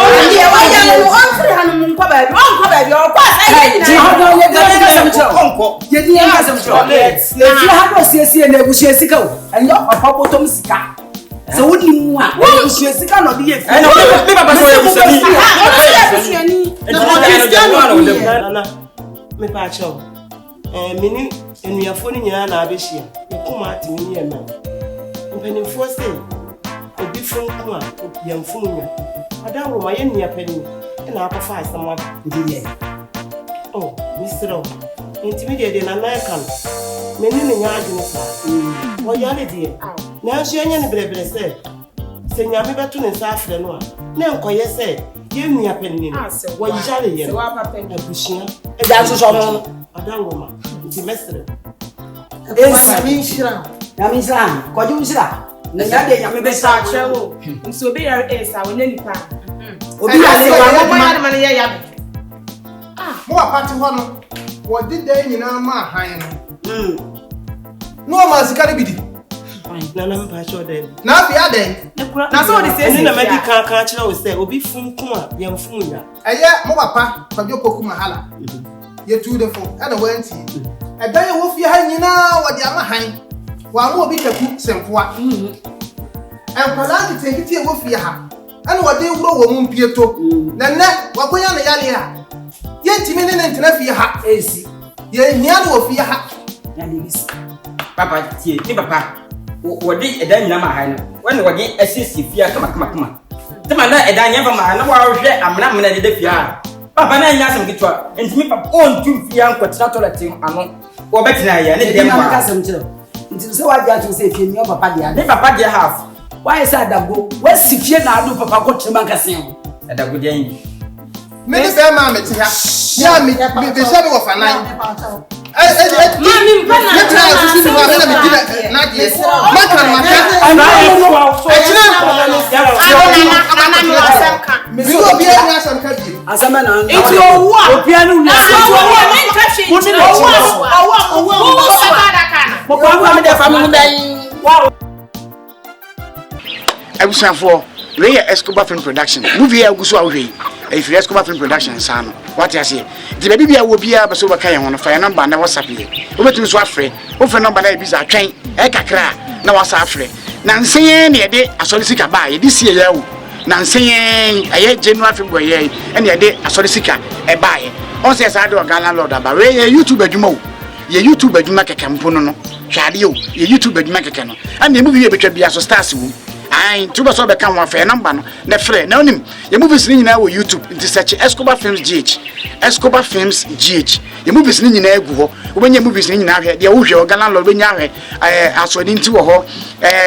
so what you want? What you see cannot be a me pacho mini enu afo ni nyina na abehia me kuma ati ni ema mpeni fo say obi fun kuma yam funya adan wo ma ye nia pani na akọfa asam aba ndiye oh mistro intimidia de na kan meni ne nya adwene sa wo yale de na so enya ne brebre se nyame beto ne sa afre no a na enkoye se ye nia pani ni wo yale ye wo papa abushia da so so no adan wo ma intimistro Yamishira, kwaji ushira. Na nyade nyame besa chewo. Nso be ya esa wona nipa. Obi ya se wa mo ya man ya ya. Mo apati ho no. Wo dida nyina ma han no. No ma sika bidi. Na na mpa cho den. Na bia den. Na so de se na madi kan kan kire wo se obi funkum a yam funya. Eye mo papa kwaji poku mahala. Ye tu de fo ana wanti. Edan ye wo fi ha nyina wo de ama han. Wa mo obi taku sempoa. Enkwala kitengiti ye wo fi ha. Ana wo de wuro wo mu mpieto. Na nne wa konya na yale ha. Ye ntimi ne ntina fi ha. esi. Ye hia no wo fi ha. Ya de bis. Papa tie, ni papa. Wodi edan nyina ma han no. Wani wodi asisi fia kama. Tema na edan nyamba ma na wa hwe amna de fia. Papa na nya asem kitwa. Ntimi papa on tum fia nkwetira toilet ano. Wo betina ya ne de ma ka asem kire. Nti se wa dia to se fie ni papa dia. Ne papa dia half. Why say adago? Wa si fie na adu papa ko trema kasen. Adago dia yi. Me ni be ma me ti ha. Ya me be se be wo fanan. Mami mpana na try to see what me did na die. Ma kan ma ka. Me go bia na asam ka bi. Asama na. Enti owu a. Obia no nya. Owu a men ka hwe. Owu sabada kana. Mo kwa me de fa mu dan. Wow. Abusanfo we ya Escobar Film Production movie ya guso awhwe if Escobar Film Production san what you say the baby bia wo bia beso baka ye hono fa ya number na WhatsApp ye obetumi so afre wo fa number na e bisa atwen e kakra na WhatsApp afre na nsen ne de asori sika ba ye di sie ya wo na nsen aye January February ye e ne de asori sika e ba ye on say sa de OGA LANDLORD aba we ye YouTube adwuma wo ye YouTube adwuma keke mpono no hwade yo ye YouTube adwuma keke no and movie ye betwa bia so stars wo ai tuba so be kan wa fa number no na frɛ na onim ye movies ni nyina wo YouTube nti search Escobar Films GH Escobar Films GH ye movies ni nyina egu ho obenya movies ni nyina hwɛ de wo hwɛ OGA LANDLORD benya hwɛ asodi nti wo ho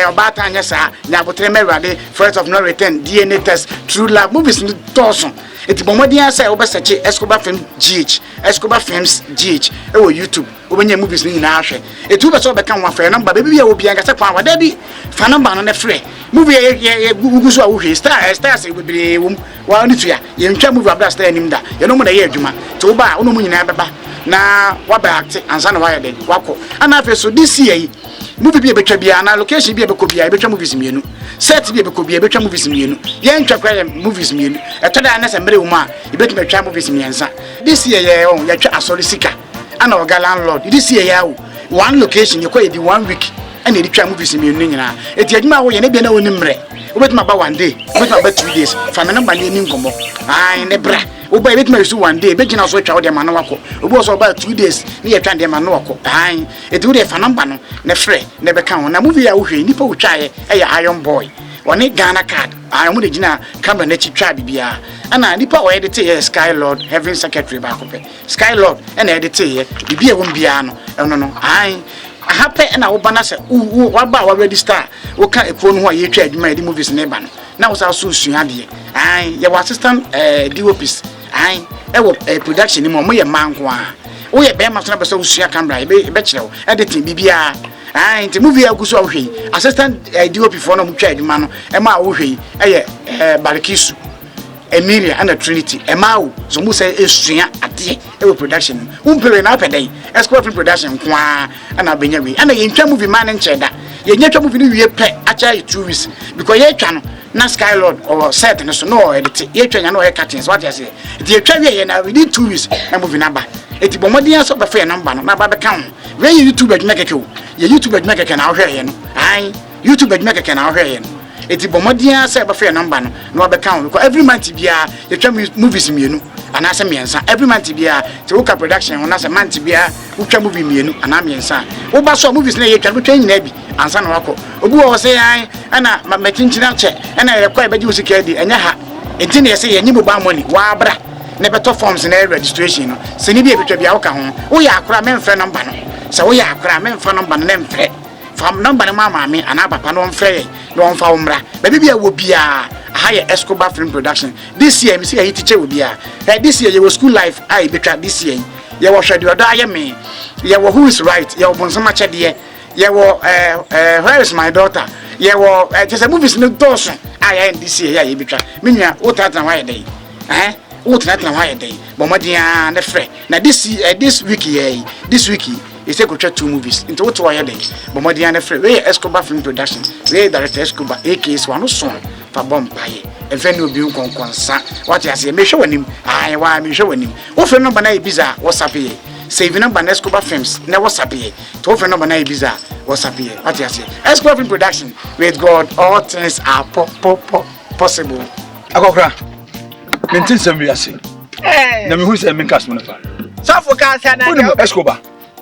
obata anya sa nya botre mewade Friends of No Return DNA Test True Love movies ni toso eti bomodian say obe search Escobar Films GH Escobar Films GH wo YouTube obenya movies ni nyina hwɛ etuba so be kan wa fa number baby ya obi anga se kwa wa da bi fa number no na frɛ movie ye gugu so awhwe stars we be wa ni tuya ye ntwa movie abra star anim da ye no mo da ye adwuma to wo ba ono mu nyina beba na wa ba act ansa na wa ye den wako ana afi so this year movie bi betwa bia na location bi ebekọ bia betwa movies mienu set bi ebekọ bia betwa movies mienu ye ntwa kwa movies mienu etoda na se mbere wo ma ebetwa betwa movies miensa this year ye on ye twa asori sika ana OGA LANDLORD this year ya one location ye kwa ye di 1 week and the try movies in nyina eti adwuma wo ye ne bia na woni mre obetima ba 1 day obetima ba 2 days fa me number ni nkomo ai ne bra oba ebetima yesu 1 day begina so twa wo de ma no wako obo so ba 2 days ne ye twa de ma no wako ai eti wo de fa number no ne frɛ ne beka ho na movie ya wo hwe nipa wo twa ye Iron Boy woni Ghana card ai mo de gina camera na chi twa bibia ana nipa wo edit ye Sky Lord Heaven Secretary ba ko pe Sky Lord na edit ye bibia wo mbia no eno no ai happy na wo bana se wa ba wa register wo ka ekro no ho ye twa adwuma di movies ne ba no na wo sa so sua de ai ye wa assistant DOPs ai e wo production ni mo ye manko a wo ye be ma so na be so sua camera be kire wo editing bibia ai nti movie aguso a wo hwe assistant DOP for no mo twa adwuma no e ma wo hwe e ye Barikisu Emilia and Trinity Emau so mu say esua ade e production umpere na pedai Escobar Film Production kwa ana benya wi ana ye ntwa movie man ncheda ye nyatwa movie ni wie pe acha 2 weeks because ye twa no na Sky Lord or set no so no edit ye twa nya no ye cuttings what you say ye twa wie ye na within 2 weeks na movie na ba eti bomodian so be fa number no na ba be kan we YouTube adwuma keke o ye YouTube adwuma keke na ahwe ye no ai YouTube adwuma keke na ahwe ye no eti bomodian say be fa number no na be kan because every month bia ye twa movies mienu ana se miensa every month bia te wo ka production ho na se month bia wo twa movie mienu ana miensa wo ba so movies na ye twa nyina bi ansa na wako obi wo se yan ana machinchina che ana ye kwa beji usika di enya ha enti na ye se ye nyibu ba money wa bra na beto forms na registration no se ni bi ebetwa bia wo ka ho wo ya akora memfre number no se wo ya akora memfre number no memfre fam number no mama me ana papa no mfre no mfa umra ba bibia wo bia higher Escobar Film Production this year me see a teacher wo bia this year your school life I betwa this year ye wo hwede oda ye me ye wo who is right ye wo bonsama chede ye wo where is my daughter ye wo just a movies no dosun I this year ye betwa me nua wo tata why dey what na why dey but modia na frɛ na this week is a go 2 movies into what why dey but modia na frɛ we Escobar Film Production we director Escobar AKS one song fa bom paye efe no bi nkonkonsa what you say me hwe wanim wa me hwe wanim wo frɛ number na ibiza WhatsApp ye save number na Escobar Films na WhatsApp ye to frɛ number na ibiza WhatsApp ye what you say Escobar Film Production with God all things are possible akokra Mentin some we are saying. Na me who say me cast money fa. So for cancer na Escobar.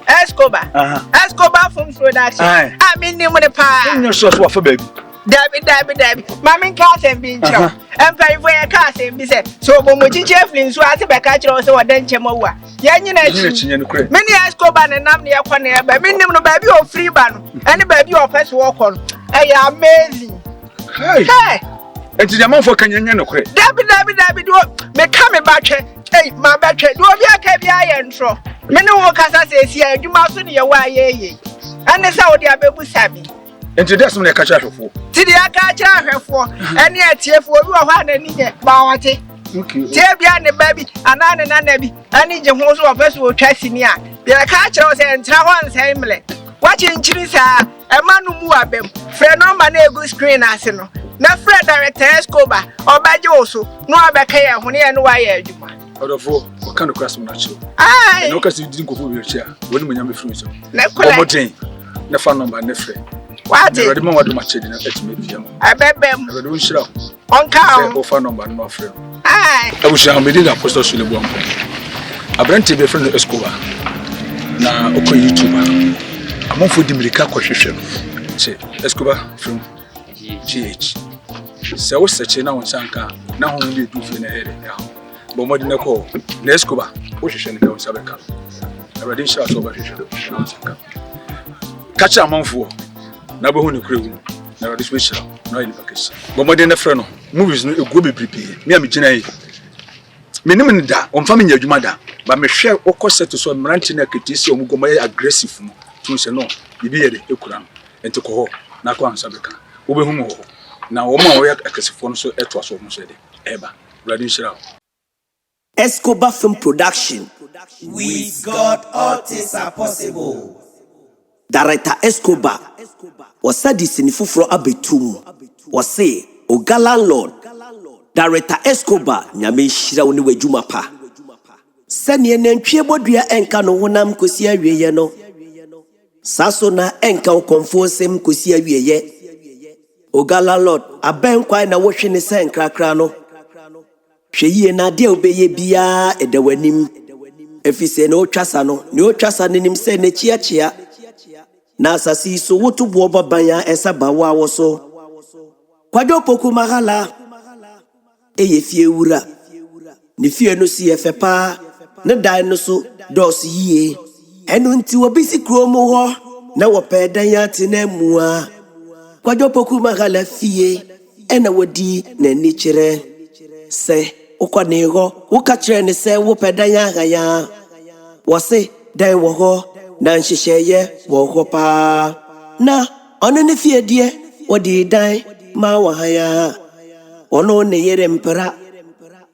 Escobar Film Production. I mean ni mo de pa. You so for baby. Dabi. Mama cast and be chow. Empire for your cast and be said. So bo mo chiche flin so ase be ka kire so wadan chemo wa. Ya nyina chi. Many Escobar na nam ne yakwa na ba. Me nim no ba bi o free ba no. Any ba bi o first work on. Amazing. Hey. Enti the man for kanyanya no kre. Dabi do me ka me ba twe. Ma ba twe. Do obi aka bia ye ntro. Me ne wo kasa sesi adwuma so ne ye wa ye. Ane sa wo de abebu sabi. Enti that's me ka cha hwefo. Ti de aka cha hwefo. Ane atiefo obi wo hwa na ni nye ba wate. Okay. Tie bia ne ba bi ana ne na na bi. Ani je ho so wo feso wo twa sini a. De ka kire wo se ntra ho ansa imle. Wachi nchiri sa emanu mu abem. Frɛ number na egu screen ase no. Na Fred director Escobar obaje oso no abeka ye ho ne no wa ye adwuma odofo o kan cross mo na chi ai no kasi di nkofo wi chi a woni mo nyame free so na kula omoten na fa number na frɛ wate ready mo wadu ma chi di na etime bia mo abebem ready won shira onka o fa number no frɛ ai abusha me di na apostle sule bo ampo abrante be frɛ no Escobar na okɔ YouTuber amonfo di mirika kɔ hwehwɛ no che Escobar from GH so we search na won sanka na ho dey do fi na here ya bo mo di na ko na Escobar wo hwehwe ne ka won sabeka already sha so ba hwehwe na won sanka kacha amanfo na bo hu ne kure hu na already special na ile package bo mo di na frɛ no movies no ego bebrebe me am gina yi me nim ne da on fa me nya adwuma da ba me hwɛ okɔ set so mranti na ketisi omugo mo aggressive mo tun se no bibi ye de ekura no enti ko ho na ko ansabeka wo be hu mo ho na wo ma wo ya akasifo no so eto aso mo so de eba ready shira Escobar Film Production with God all things are possible. Director Escobar wasadi sinifufro abetum wase OGA LANDLORD. Director Escobar nyame hira woni wadwuma pa sane nantwie bodua enka no honam kosi awieye no saso na enka konfo sem kosi awieye OGA LANDLORD aben kwai na wo hwe ne sen krakra no hweyie na de obeye bia edawanim efise no twasa no ne o twasa ne nim se ne chiachia na asasi so wotubo babanya esaba wa wo so kwadwo poku mahala eye fie wura ne fie no si efepa ne dan no so dos yie enu nti obisi kromo ho na wo pedan ya tinamua kwadwo poku mahala fie ena wodi na ni kire se ukwane ho uka kire ne se wo pedan ya haya wo se dan wo ho na nhyehyeye wo ho pa na ono ne fie die wodi dan ma wa haya ono ne yere mpera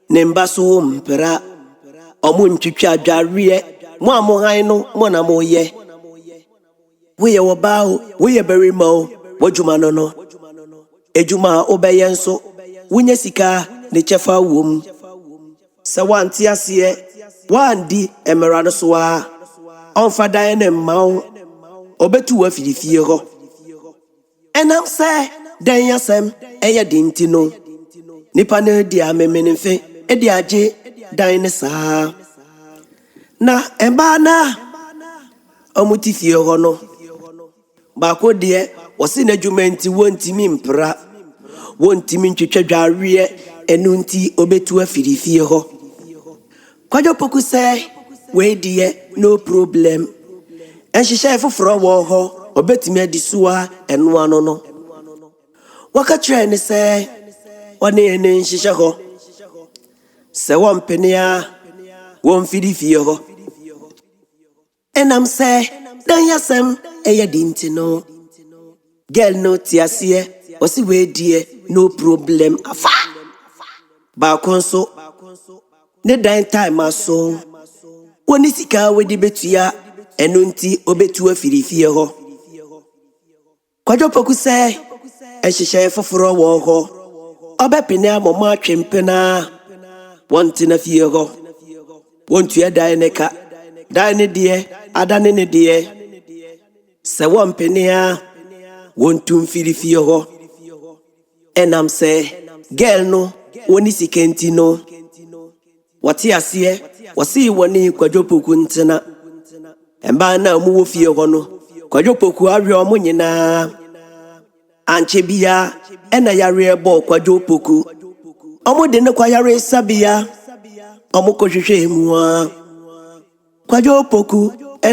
ne mbaso mpera omu ntwitwa adwareɛ mo amohan no mo na mo ye wo ye wo bawo wo ye barima o wodwuma no no ejuma obeye nso wonya sika ne chefa wom se wanti ase wandi emera no so a onfa dan ne mawo obetu wa fidifie ho enam se dan yasem eye dinti no nipa ne di amemenife edi age dan ne saa na eba na omuti fie ho no ba ko de wɔse n'adwuma nti wɔntimi mpra wɔntimi ntwetwa dwareɛ ɛno nti obetu afiri fie hɔ kwadwopoku sɛ weideɛ no problem ɛnhyehyɛ foforɔ wɔ hɔ obetumi adi so a ɛno ano no wɔka kyerɛ ne sɛ ɔne ɛne nhyehyɛ hɔ sɛ wɔmpene a wɔmfiri fie hɔ ɛnam sɛ dan yɛsɛm ɛyɛ de nti no girl no te aseɛ ɔse weideɛ no problem afa baako nso ne dan time aso wɔne sika wɔde betua ɛno nti obetu afiri fie hɔ kwadwopoku sɛ ɛhyehyɛ foforɔ wɔ hɔ ɔbɛpene amɔmɔ atwempena wɔntena fie hɔ wɔntua dan ne ka dan ne deɛ adane ne deɛ sɛ wɔmpene a wɔntu mfiri fie hɔ ɛnam sɛ girl no wɔne sika nti no wɔte aseɛ wɔse wɔne kwadwopoku ntena ɛmbaa na ɔmo wɔ fie hɔ no kwadwopoku awe ɔmo nyinaa ankyɛ bia ɛna yareɛ bɔɔ kwadwopoku ɔmo de ne kwayare sabea ɔmo kɔhwehwɛ mu a kwadwopoku